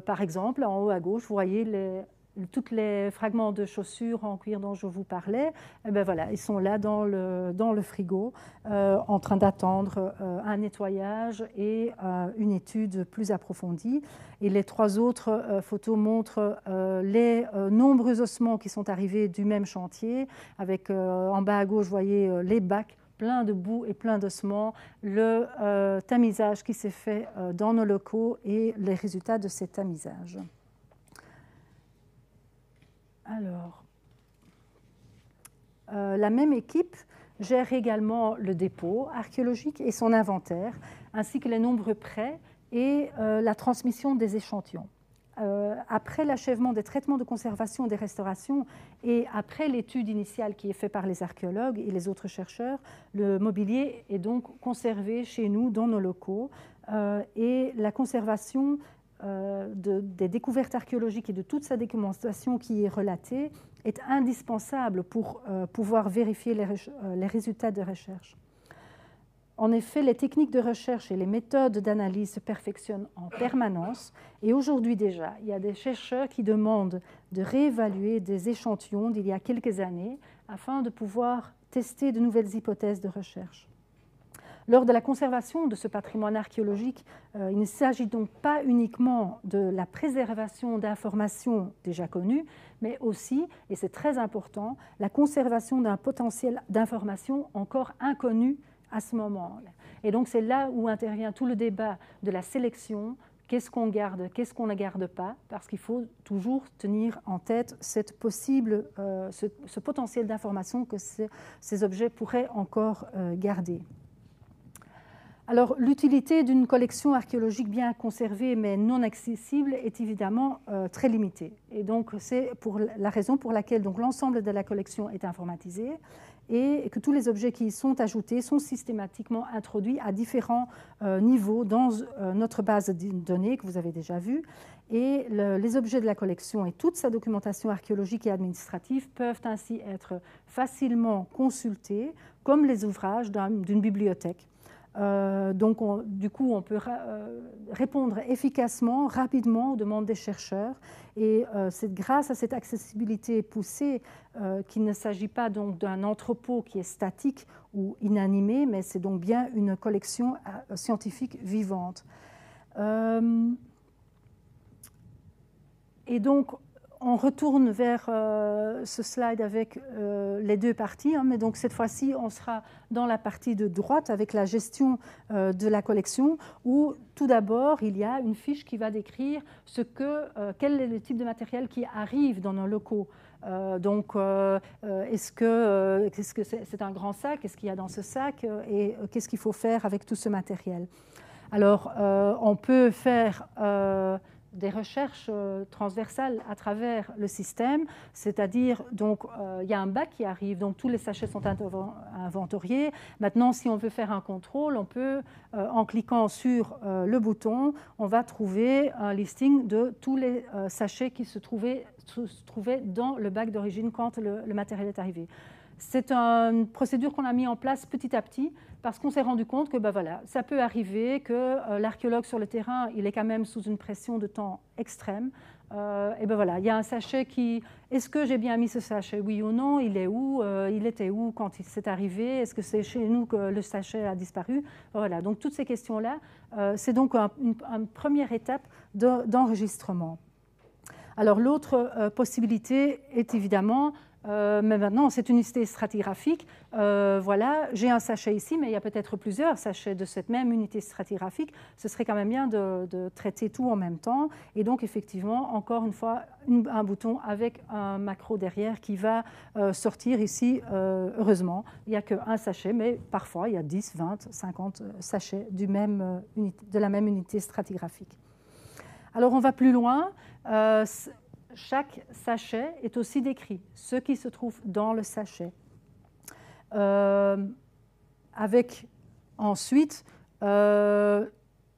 Par exemple, en haut à gauche, vous voyez tous les fragments de chaussures en cuir dont je vous parlais, eh bien voilà, ils sont là dans le frigo en train d'attendre un nettoyage et une étude plus approfondie. Et les trois autres photos montrent les nombreux ossements qui sont arrivés du même chantier. Avec en bas à gauche, vous voyez les bacs plein de boue et plein d'ossements, le tamisage qui s'est fait dans nos locaux et les résultats de ces tamisages. Alors, la même équipe gère également le dépôt archéologique et son inventaire, ainsi que les nombreux prêts et la transmission des échantillons. après l'achèvement des traitements de conservation et des restaurations et après l'étude initiale qui est faite par les archéologues et les autres chercheurs, le mobilier est donc conservé chez nous dans nos locaux et la conservation des découvertes archéologiques et de toute sa documentation qui est relatée est indispensable pour pouvoir vérifier les résultats de recherche. En effet, les techniques de recherche et les méthodes d'analyse se perfectionnent en permanence et aujourd'hui déjà, il y a des chercheurs qui demandent de réévaluer des échantillons d'il y a quelques années afin de pouvoir tester de nouvelles hypothèses de recherche. Lors de la conservation de ce patrimoine archéologique, il ne s'agit donc pas uniquement de la préservation d'informations déjà connues, mais aussi, et c'est très important, la conservation d'un potentiel d'informations encore inconnu à ce moment-là. Et donc c'est là où intervient tout le débat de la sélection, qu'est-ce qu'on garde, qu'est-ce qu'on ne garde pas, parce qu'il faut toujours tenir en tête ce potentiel d'information que ces objets pourraient encore garder. Alors, l'utilité d'une collection archéologique bien conservée mais non accessible est évidemment très limitée. Et donc, c'est la raison pour laquelle l'ensemble de la collection est informatisé et que tous les objets qui y sont ajoutés sont systématiquement introduits à différents niveaux dans notre base de données que vous avez déjà vue. Et les objets de la collection et toute sa documentation archéologique et administrative peuvent ainsi être facilement consultés comme les ouvrages d'une bibliothèque. Du coup, on peut répondre efficacement, rapidement aux demandes des chercheurs. Et c'est grâce à cette accessibilité poussée qu'il ne s'agit pas donc d'un entrepôt qui est statique ou inanimé, mais c'est donc bien une collection scientifique vivante. Et donc, on retourne vers ce slide avec les deux parties, mais donc cette fois-ci, on sera dans la partie de droite avec la gestion de la collection, où tout d'abord, il y a une fiche qui va décrire quel est le type de matériel qui arrive dans nos locaux. Est-ce que c'est un grand sac? Qu'est-ce qu'il y a dans ce sac? Et qu'est-ce qu'il faut faire avec tout ce matériel? Alors, on peut faire des recherches transversales à travers le système, c'est-à-dire il y a un bac qui arrive, donc tous les sachets sont inventoriés. Maintenant, si on veut faire un contrôle, on peut, en cliquant sur le bouton, on va trouver un listing de tous les sachets qui se trouvaient dans le bac d'origine quand le matériel est arrivé. C'est une procédure qu'on a mis en place petit à petit parce qu'on s'est rendu compte que ça peut arriver que l'archéologue sur le terrain, il est quand même sous une pression de temps extrême. Il y a un sachet qui... Est-ce que j'ai bien mis ce sachet? Oui ou non? Il est où? Il était où quand il s'est arrivé? Est-ce que c'est chez nous que le sachet a disparu? Voilà, donc toutes ces questions-là, c'est donc une première étape d'enregistrement. Alors l'autre possibilité est évidemment... mais maintenant, c'est une unité stratigraphique. Voilà, j'ai un sachet ici, mais il y a peut-être plusieurs sachets de cette même unité stratigraphique. Ce serait quand même bien de traiter tout en même temps. Et donc, effectivement, encore une fois, un bouton avec un macro derrière qui va sortir ici, heureusement. Il n'y a qu'un sachet, mais parfois, il y a 10, 20, 50 sachets de la même unité stratigraphique. Alors, on va plus loin. Chaque sachet est aussi décrit, ce qui se trouve dans le sachet. Avec ensuite, ce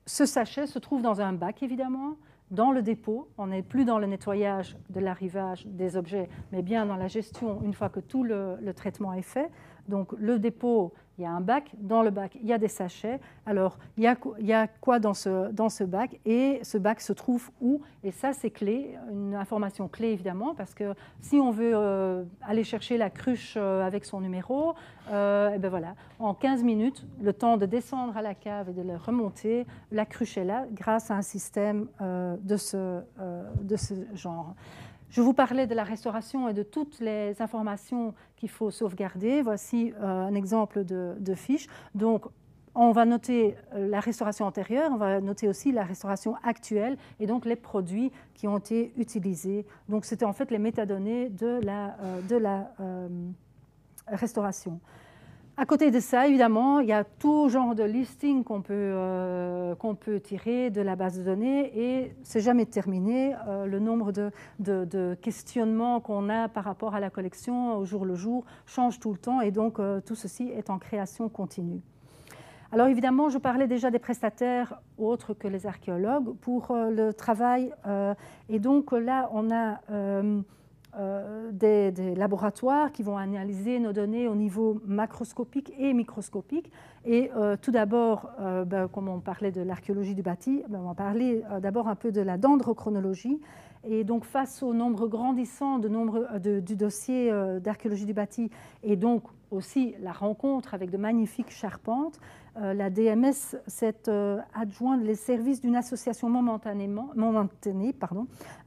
sachet se trouve dans un bac, évidemment, dans le dépôt. On n'est plus dans le nettoyage de l'arrivage des objets, mais bien dans la gestion une fois que tout le traitement est fait. Donc le dépôt, il y a un bac. Dans le bac, il y a des sachets. Alors, il y a quoi dans ce bac? Et ce bac se trouve où? Et ça, c'est clé, une information clé, évidemment, parce que si on veut aller chercher la cruche avec son numéro, en 15 minutes, le temps de descendre à la cave et de la remonter, la cruche est là grâce à un système de ce genre. Je vous parlais de la restauration et de toutes les informations qu'il faut sauvegarder. Voici un exemple de fiche. Donc, on va noter la restauration antérieure, on va noter aussi la restauration actuelle et donc les produits qui ont été utilisés. Donc, c'était en fait les métadonnées de la restauration. À côté de ça, évidemment, il y a tout genre de listing qu'on peut tirer de la base de données et c'est jamais terminé. Le nombre de questionnements qu'on a par rapport à la collection au jour le jour change tout le temps et donc tout ceci est en création continue. Alors évidemment, je parlais déjà des prestataires autres que les archéologues pour le travail et donc là, on a des laboratoires qui vont analyser nos données au niveau macroscopique et microscopique. Et tout d'abord, comme on parlait de l'archéologie du bâti, on va parler d'abord un peu de la dendrochronologie. Et donc face au nombre grandissant du dossier d'archéologie du bâti et donc aussi la rencontre avec de magnifiques charpentes, la DMS s'est adjointe les services d'une association momentanée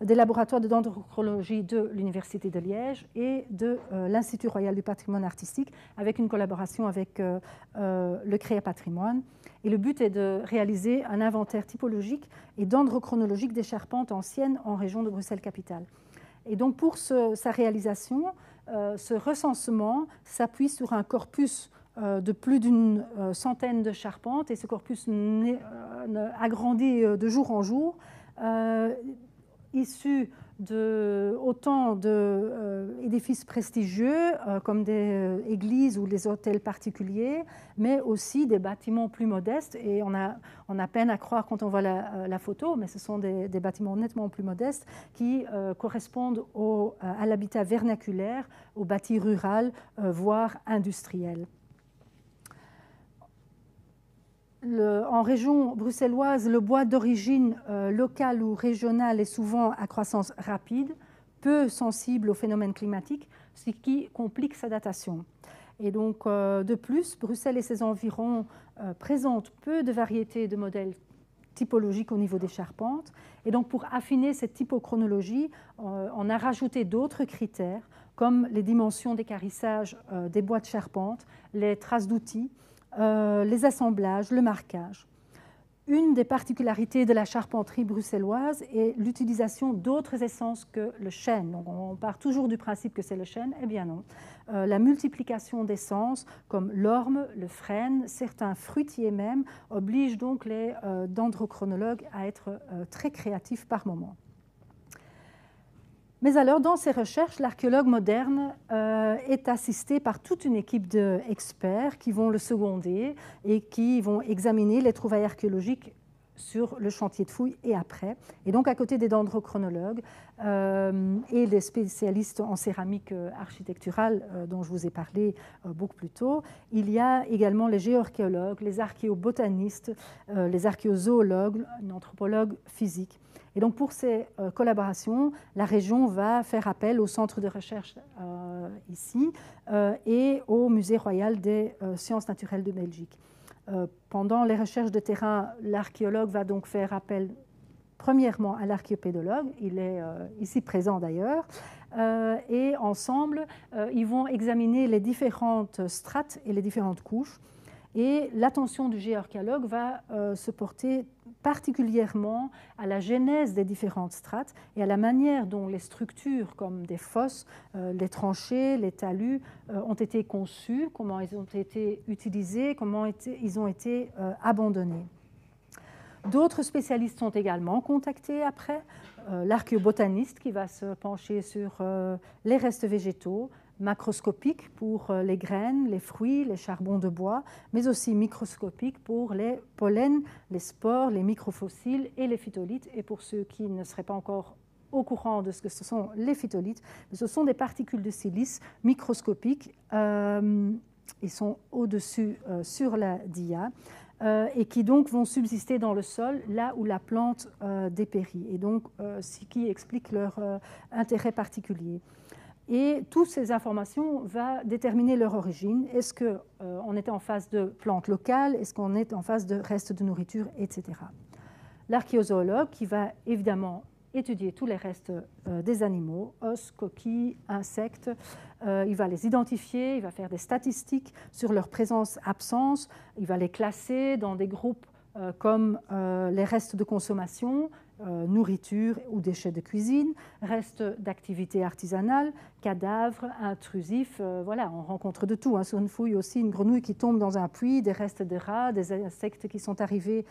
des laboratoires de dendrochronologie de l'Université de Liège et de l'Institut royal du patrimoine artistique avec une collaboration avec le Créa Patrimoine. Et le but est de réaliser un inventaire typologique et dendrochronologique des charpentes anciennes en région de Bruxelles-Capitale. Et donc pour sa réalisation, ce recensement s'appuie sur un corpus de plus d'une centaine de charpentes et ce corpus agrandit de jour en jour, issu autant d'édifices prestigieux comme des églises ou des hôtels particuliers, mais aussi des bâtiments plus modestes. Et on a peine à croire quand on voit la photo, mais ce sont des bâtiments nettement plus modestes qui correspondent à l'habitat vernaculaire, au bâti rural, voire industriel. En région bruxelloise, le bois d'origine locale ou régionale est souvent à croissance rapide, peu sensible aux phénomènes climatiques, ce qui complique sa datation. Et donc, de plus, Bruxelles et ses environs présentent peu de variétés de modèles typologiques au niveau des charpentes. Et donc, pour affiner cette typochronologie, on a rajouté d'autres critères, comme les dimensions d'équarrissage des bois de charpente, les traces d'outils, les assemblages, le marquage. Une des particularités de la charpenterie bruxelloise est l'utilisation d'autres essences que le chêne. Donc on part toujours du principe que c'est le chêne, eh bien non. La multiplication d'essences comme l'orme, le frêne, certains fruitiers même, oblige donc les dendrochronologues à être très créatifs par moment. Mais alors, dans ces recherches, l'archéologue moderne est assisté par toute une équipe d'experts qui vont le seconder et qui vont examiner les trouvailles archéologiques sur le chantier de fouilles et après. Et donc, à côté des dendrochronologues et des spécialistes en céramique architecturale dont je vous ai parlé beaucoup plus tôt, il y a également les géoarchéologues, les archéobotanistes, les archéozoologues, un anthropologue physique. Et donc pour ces collaborations, la région va faire appel au centre de recherche ici et au Musée royal des sciences naturelles de Belgique. Pendant les recherches de terrain, l'archéologue va donc faire appel premièrement à l'archéopédologue, il est ici présent d'ailleurs, et ensemble, ils vont examiner les différentes strates et les différentes couches. Et l'attention du géoarchéologue va se porter particulièrement à la genèse des différentes strates et à la manière dont les structures comme des fosses, les tranchées, les talus ont été conçus, comment ils ont été utilisés, comment ils ont été abandonnés. D'autres spécialistes sont également contactés après. L'archéobotaniste qui va se pencher sur les restes végétaux, macroscopique pour les graines, les fruits, les charbons de bois, mais aussi microscopique pour les pollens, les spores, les microfossiles et les phytolithes. Et pour ceux qui ne seraient pas encore au courant de ce que ce sont les phytolithes, ce sont des particules de silice microscopiques. Ils sont au-dessus sur la dia et qui donc vont subsister dans le sol là où la plante dépérit. Et donc, ce qui explique leur intérêt particulier. Et toutes ces informations vont déterminer leur origine. Est-ce qu'on était en phase de plantes locales? Est-ce qu'on est en phase de restes de nourriture, etc. L'archéozoologue qui va évidemment étudier tous les restes des animaux, os, coquilles, insectes. Il va les identifier, il va faire des statistiques sur leur présence-absence. Il va les classer dans des groupes comme les restes de consommation, nourriture ou déchets de cuisine, restes d'activités artisanales, cadavres, intrusifs, voilà, on rencontre de tout. Sur une fouille aussi, une grenouille qui tombe dans un puits, des restes de rats, des insectes qui sont arrivés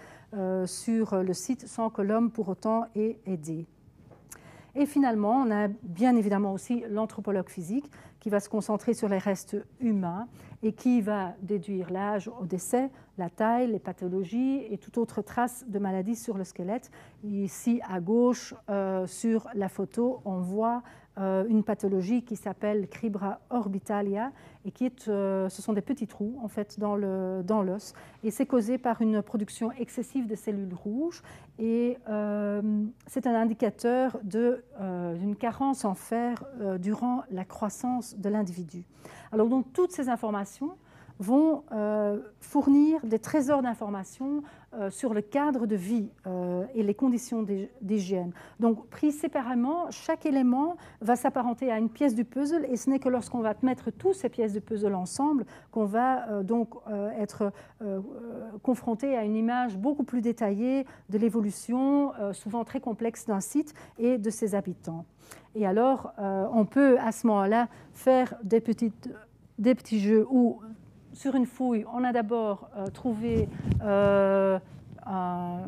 sur le site sans que l'homme pour autant ait aidé. Et finalement, on a bien évidemment aussi l'anthropologue physique qui va se concentrer sur les restes humains et qui va déduire l'âge au décès, la taille, les pathologies et toute autre trace de maladie sur le squelette. Ici, à gauche, sur la photo, on voit une pathologie qui s'appelle Cribra orbitalia et qui est, ce sont des petits trous en fait dans l'os et c'est causé par une production excessive de cellules rouges et c'est un indicateur d'une carence en fer durant la croissance de l'individu. Alors donc toutes ces informations vont fournir des trésors d'informations sur le cadre de vie et les conditions d'hygiène. Donc, pris séparément, chaque élément va s'apparenter à une pièce du puzzle et ce n'est que lorsqu'on va mettre toutes ces pièces du puzzle ensemble qu'on va donc être confronté à une image beaucoup plus détaillée de l'évolution, souvent très complexe d'un site et de ses habitants. Et alors, on peut à ce moment-là faire des petits jeux où sur une fouille, on a d'abord trouvé un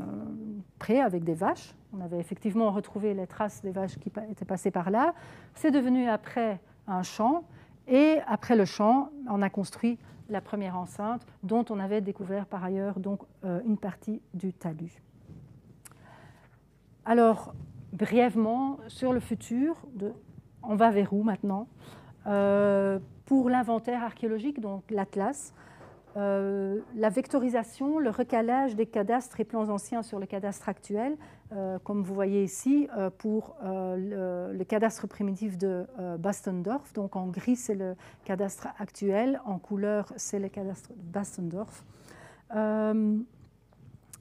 pré avec des vaches. On avait effectivement retrouvé les traces des vaches qui étaient passées par là. C'est devenu après un champ. Et après le champ, on a construit la première enceinte dont on avait découvert par ailleurs donc, une partie du talus. Alors, brièvement, sur le futur, on va vers où maintenant ? Pour l'inventaire archéologique, donc l'atlas, la vectorisation, le recalage des cadastres et plans anciens sur le cadastre actuel, comme vous voyez ici, pour le cadastre primitif de Bastendorf. Donc en gris, c'est le cadastre actuel, en couleur, c'est le cadastre de Bastendorf.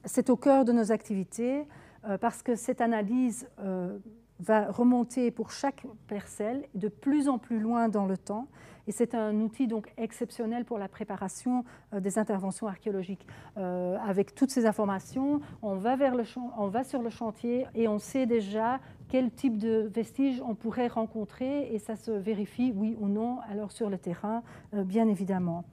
C'est au cœur de nos activités parce que cette analyse va remonter pour chaque parcelle de plus en plus loin dans le temps. Et c'est un outil donc exceptionnel pour la préparation des interventions archéologiques. Avec toutes ces informations, on va sur le chantier et on sait déjà quel type de vestiges on pourrait rencontrer et ça se vérifie, oui ou non, alors sur le terrain, bien évidemment.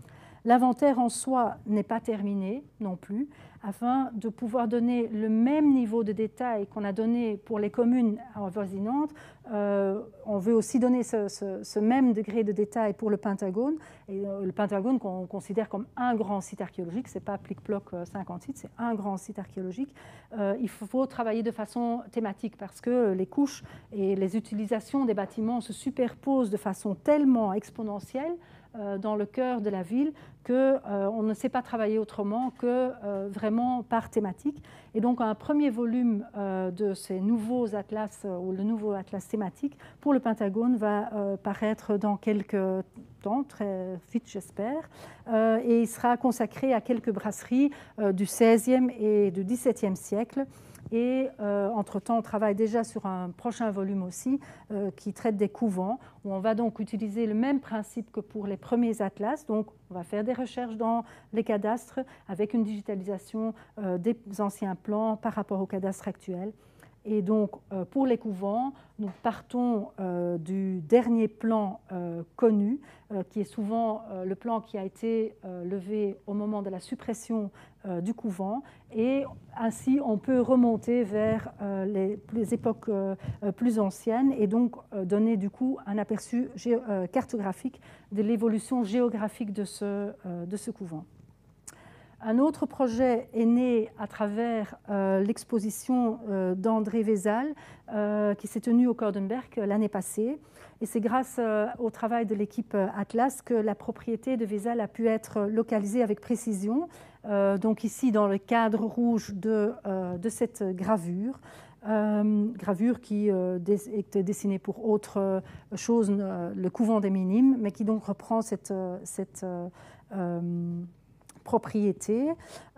L'inventaire en soi n'est pas terminé non plus, afin de pouvoir donner le même niveau de détail qu'on a donné pour les communes avoisinantes. On veut aussi donner ce même degré de détail pour le Pentagone. Et le Pentagone qu'on considère comme un grand site archéologique, ce n'est pas Plic-Ploc 50 sites, c'est un grand site archéologique. Il faut travailler de façon thématique parce que les couches et les utilisations des bâtiments se superposent de façon tellement exponentielle dans le cœur de la ville qu'on ne sait pas travailler autrement que vraiment par thématique. Et donc un premier volume de ces nouveaux atlas, ou le nouveau atlas thématique pour le Pentagone va paraître dans quelques temps, très vite j'espère, et il sera consacré à quelques brasseries du XVIe et du XVIIe siècle. Et entre-temps, on travaille déjà sur un prochain volume aussi qui traite des couvents, où on va donc utiliser le même principe que pour les premiers atlas. Donc, on va faire des recherches dans les cadastres avec une digitalisation des anciens plans par rapport au cadastre actuel. Et donc, pour les couvents, nous partons du dernier plan connu, qui est souvent le plan qui a été levé au moment de la suppression du couvent. Et ainsi, on peut remonter vers les époques plus anciennes et donc donner du coup un aperçu cartographique de l'évolution géographique de ce couvent. Un autre projet est né à travers l'exposition d'André Vézal qui s'est tenue au Kordenberg l'année passée. Et c'est grâce au travail de l'équipe Atlas que la propriété de Vézal a pu être localisée avec précision. Donc ici, dans le cadre rouge de cette gravure. Gravure qui était dessinée pour autre chose, le couvent des Minimes, mais qui donc reprend cette propriété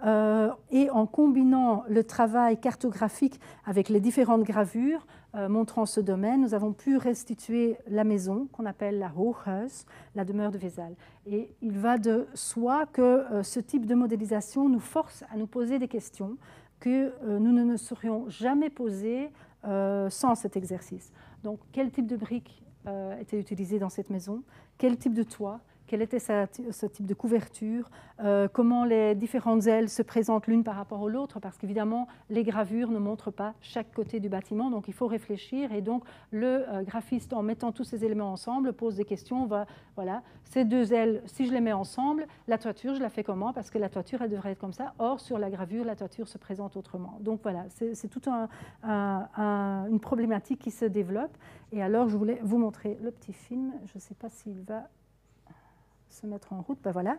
et en combinant le travail cartographique avec les différentes gravures montrant ce domaine, nous avons pu restituer la maison qu'on appelle la Hochhaus, la demeure de Vézal. Et il va de soi que ce type de modélisation nous force à nous poser des questions que nous ne nous serions jamais posés sans cet exercice. Donc, quel type de briques était utilisé dans cette maison? Quel type de toit? Quel était ce type de couverture, comment les différentes ailes se présentent l'une par rapport à l'autre, parce qu'évidemment, les gravures ne montrent pas chaque côté du bâtiment, donc il faut réfléchir. Et donc, le graphiste, en mettant tous ces éléments ensemble, pose des questions. Voilà, ces deux ailes, si je les mets ensemble, la toiture, je la fais comment? Parce que la toiture, elle devrait être comme ça. Or, sur la gravure, la toiture se présente autrement. Donc voilà, c'est toute une problématique qui se développe. Et alors, je voulais vous montrer le petit film. Je ne sais pas s'il va se mettre en route, ben voilà,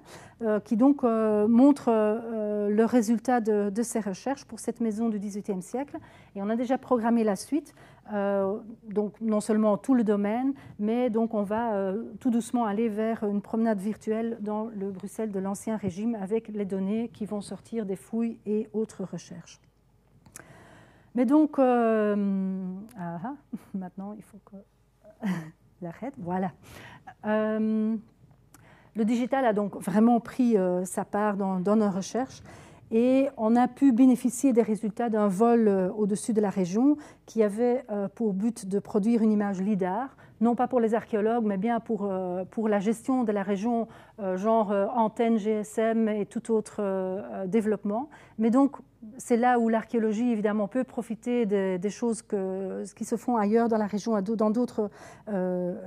qui donc montre le résultat de ces recherches pour cette maison du XVIIIe siècle. Et on a déjà programmé la suite, donc non seulement tout le domaine, mais donc on va tout doucement aller vers une promenade virtuelle dans le Bruxelles de l'Ancien Régime avec les données qui vont sortir des fouilles et autres recherches. Mais donc, maintenant il faut que j'arrête, voilà. Le digital a donc vraiment pris sa part dans nos recherches et on a pu bénéficier des résultats d'un vol au-dessus de la région qui avait pour but de produire une image LIDAR, non pas pour les archéologues, mais bien pour la gestion de la région, genre antenne GSM et tout autre développement. Mais donc, c'est là où l'archéologie, évidemment, peut profiter des choses qui se font ailleurs dans la région, dans d'autres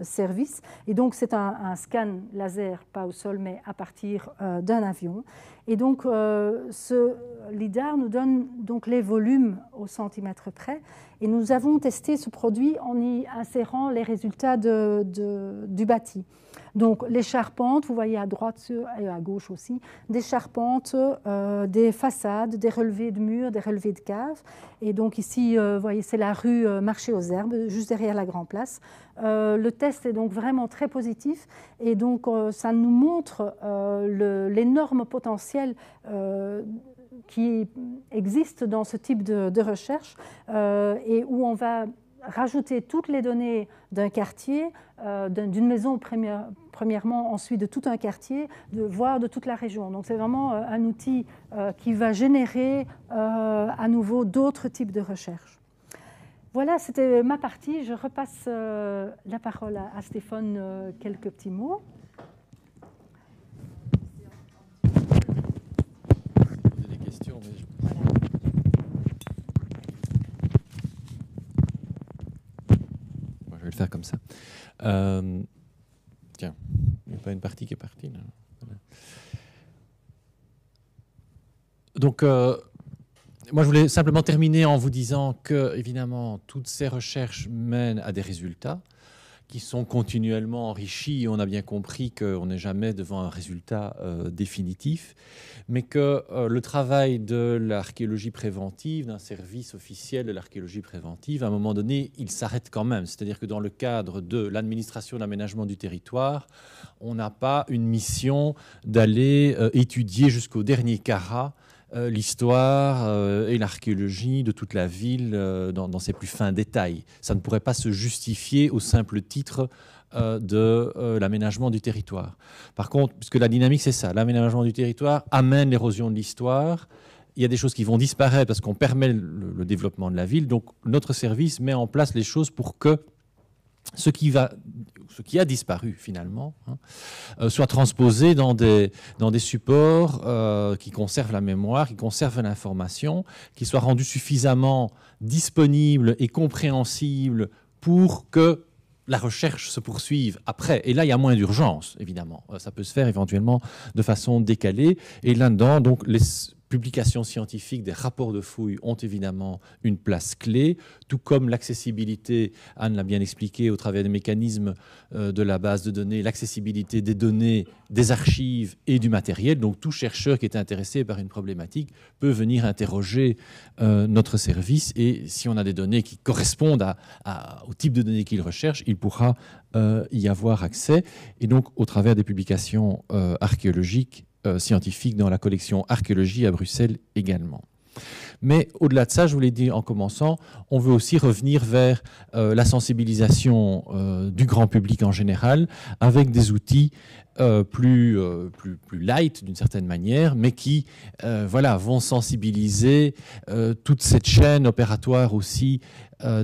services. Et donc, c'est un scan laser, pas au sol, mais à partir d'un avion. Et donc, ce LIDAR nous donne donc les volumes au centimètre près. Et nous avons testé ce produit en y insérant les résultats du bâti. Donc, les charpentes, vous voyez à droite et à gauche aussi, des charpentes, des façades, des relevés de murs, des relevés de caves. Et donc ici, vous voyez, c'est la rue Marché aux Herbes, juste derrière la Grand Place. Le test est donc vraiment très positif et donc ça nous montre l'énorme potentiel qui existe dans ce type de recherche et où on va rajouter toutes les données d'un quartier, d'une maison premièrement, ensuite de tout un quartier, voire de toute la région. Donc c'est vraiment un outil qui va générer à nouveau d'autres types de recherches. Voilà, c'était ma partie. Je repasse la parole à Stéphane, quelques petits mots. Des questions, mais je vais le faire comme ça. Tiens, il n'y a pas une partie qui est partie là. Voilà. Donc, moi, je voulais simplement terminer en vous disant que, évidemment, toutes ces recherches mènent à des résultats qui sont continuellement enrichis. On a bien compris qu'on n'est jamais devant un résultat définitif, mais que le travail de l'archéologie préventive, d'un service officiel de l'archéologie préventive, à un moment donné, il s'arrête quand même. C'est-à-dire que dans le cadre de l'administration de l'aménagement du territoire, on n'a pas une mission d'aller étudier jusqu'au dernier carat l'histoire et l'archéologie de toute la ville dans ses plus fins détails. Ça ne pourrait pas se justifier au simple titre de l'aménagement du territoire. Par contre, puisque la dynamique c'est ça, l'aménagement du territoire amène l'érosion de l'histoire, il y a des choses qui vont disparaître parce qu'on permet le développement de la ville, donc notre service met en place les choses pour que ce qui a disparu finalement soit transposé dans des supports qui conservent la mémoire, qui conservent l'information, qui soient rendus suffisamment disponibles et compréhensibles pour que la recherche se poursuive après. Et là, il y a moins d'urgence, évidemment. Ça peut se faire éventuellement de façon décalée. Et là-dedans, donc, les publications scientifiques, des rapports de fouilles ont évidemment une place clé, tout comme l'accessibilité, Anne l'a bien expliqué, au travers des mécanismes de la base de données, l'accessibilité des données, des archives et du matériel. Donc tout chercheur qui est intéressé par une problématique peut venir interroger notre service et si on a des données qui correspondent au type de données qu'il recherche, il pourra y avoir accès. Et donc au travers des publications archéologiques, scientifiques dans la collection Archéologie à Bruxelles également. Mais au-delà de ça, je vous l'ai dit en commençant, on veut aussi revenir vers la sensibilisation du grand public en général avec des outils plus light d'une certaine manière, mais qui voilà, vont sensibiliser toute cette chaîne opératoire aussi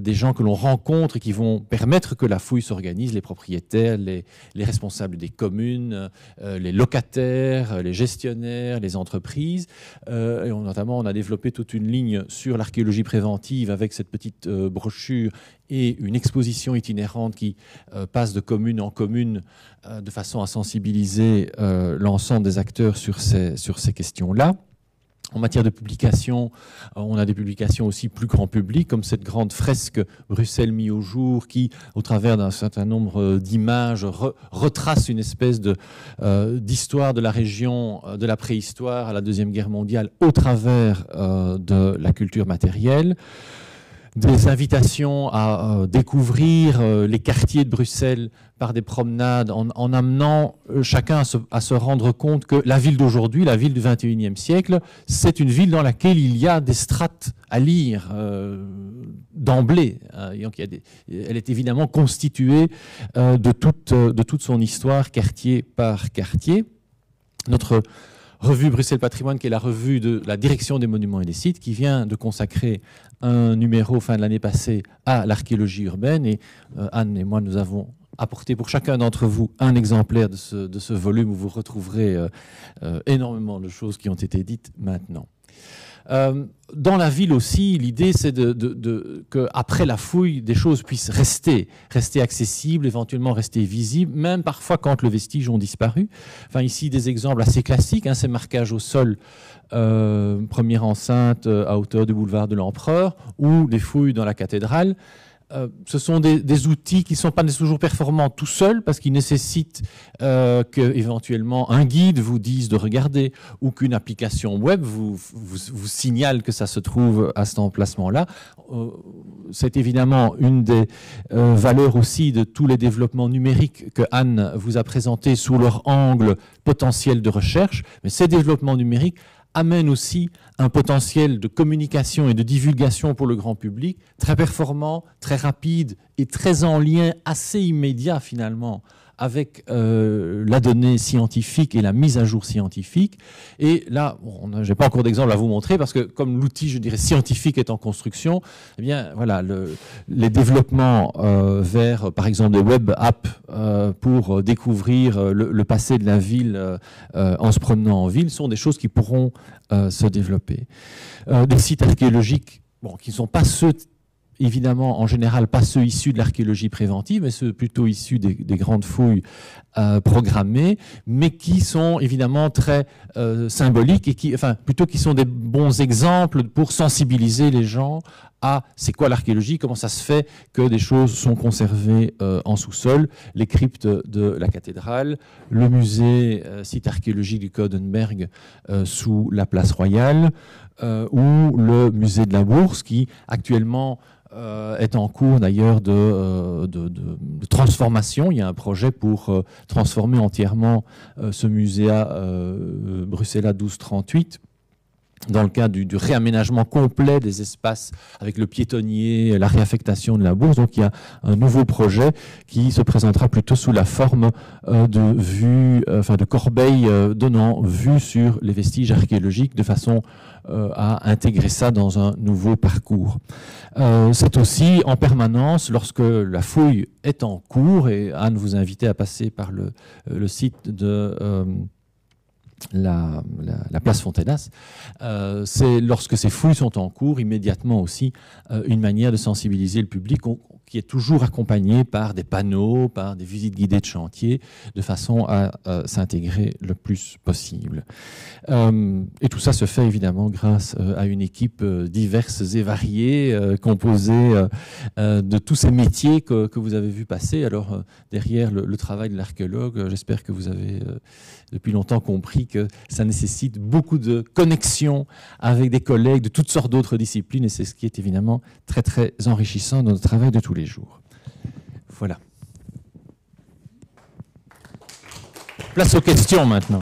des gens que l'on rencontre et qui vont permettre que la fouille s'organise, les propriétaires, les responsables des communes, les locataires, les gestionnaires, les entreprises. Et notamment, on a développé toute une ligne sur l'archéologie préventive avec cette petite brochure et une exposition itinérante qui passe de commune en commune de façon à sensibiliser l'ensemble des acteurs sur ces questions-là. En matière de publication, on a des publications aussi plus grand public, comme cette grande fresque Bruxelles mise au jour, qui, au travers d'un certain nombre d'images, retrace une espèce d'histoire de la région, de la préhistoire à la Deuxième Guerre mondiale, au travers de la culture matérielle. Des invitations à découvrir les quartiers de Bruxelles par des promenades, en amenant chacun à se rendre compte que la ville d'aujourd'hui, la ville du XXIe siècle, c'est une ville dans laquelle il y a des strates à lire d'emblée. Elle est évidemment constituée de toute son histoire, quartier par quartier. Notre revue Bruxelles Patrimoine, qui est la revue de la direction des monuments et des sites, qui vient de consacrer un numéro fin de l'année passée à l'archéologie urbaine. Et Anne et moi, nous avons apporté pour chacun d'entre vous un exemplaire de ce volume où vous retrouverez énormément de choses qui ont été dites maintenant. Dans la ville aussi, l'idée c'est qu'après la fouille, des choses puissent rester accessibles, éventuellement rester visibles, même parfois quand le vestige ont disparu. Enfin, ici, des exemples assez classiques, hein, ces marquages au sol, première enceinte à hauteur du boulevard de l'Empereur, ou des fouilles dans la cathédrale. Ce sont des outils qui ne sont pas toujours performants tout seuls parce qu'ils nécessitent qu'éventuellement un guide vous dise de regarder ou qu'une application web vous signale que ça se trouve à cet emplacement-là. C'est évidemment une des valeurs aussi de tous les développements numériques que Anne vous a présentés sous leur angle potentiel de recherche. Mais ces développements numériques amène aussi un potentiel de communication et de divulgation pour le grand public très performant, très rapide et très en lien assez immédiat finalement avec la donnée scientifique et la mise à jour scientifique. Et là, je n'ai pas encore d'exemple à vous montrer parce que comme l'outil, je dirais, scientifique est en construction, eh bien, voilà, les développements vers, par exemple, des web apps pour découvrir le passé de la ville en se promenant en ville sont des choses qui pourront se développer. Des sites archéologiques, qui ne sont pas ceux évidemment, en général, pas ceux issus de l'archéologie préventive, mais ceux plutôt issus des grandes fouilles programmées, mais qui sont évidemment très symboliques et qui sont des bons exemples pour sensibiliser les gens à c'est quoi l'archéologie, comment ça se fait que des choses sont conservées en sous-sol, les cryptes de la cathédrale, le musée site archéologique du Codenberg sous la place Royale, ou le musée de la Bourse qui actuellement est en cours d'ailleurs de transformation. Il y a un projet pour transformer entièrement ce musée Bruxelles 1238 dans le cadre du réaménagement complet des espaces avec le piétonnier, la réaffectation de la bourse. Donc il y a un nouveau projet qui se présentera plutôt sous la forme de corbeilles donnant vue sur les vestiges archéologiques de façon à intégrer ça dans un nouveau parcours. C'est aussi en permanence, lorsque la fouille est en cours, et Anne vous invitait à passer par le site de la place Fontenas, c'est lorsque ces fouilles sont en cours, immédiatement aussi une manière de sensibiliser le public qui est toujours accompagné par des panneaux, par des visites guidées de chantier, de façon à s'intégrer le plus possible. Et tout ça se fait évidemment grâce à une équipe diverse et variée, composée de tous ces métiers que vous avez vu passer. Alors derrière le travail de l'archéologue, j'espère que vous avez depuis longtemps compris que ça nécessite beaucoup de connexions avec des collègues de toutes sortes d'autres disciplines, et c'est ce qui est évidemment très très enrichissant dans notre travail de tous les jours. Voilà. Place aux questions maintenant.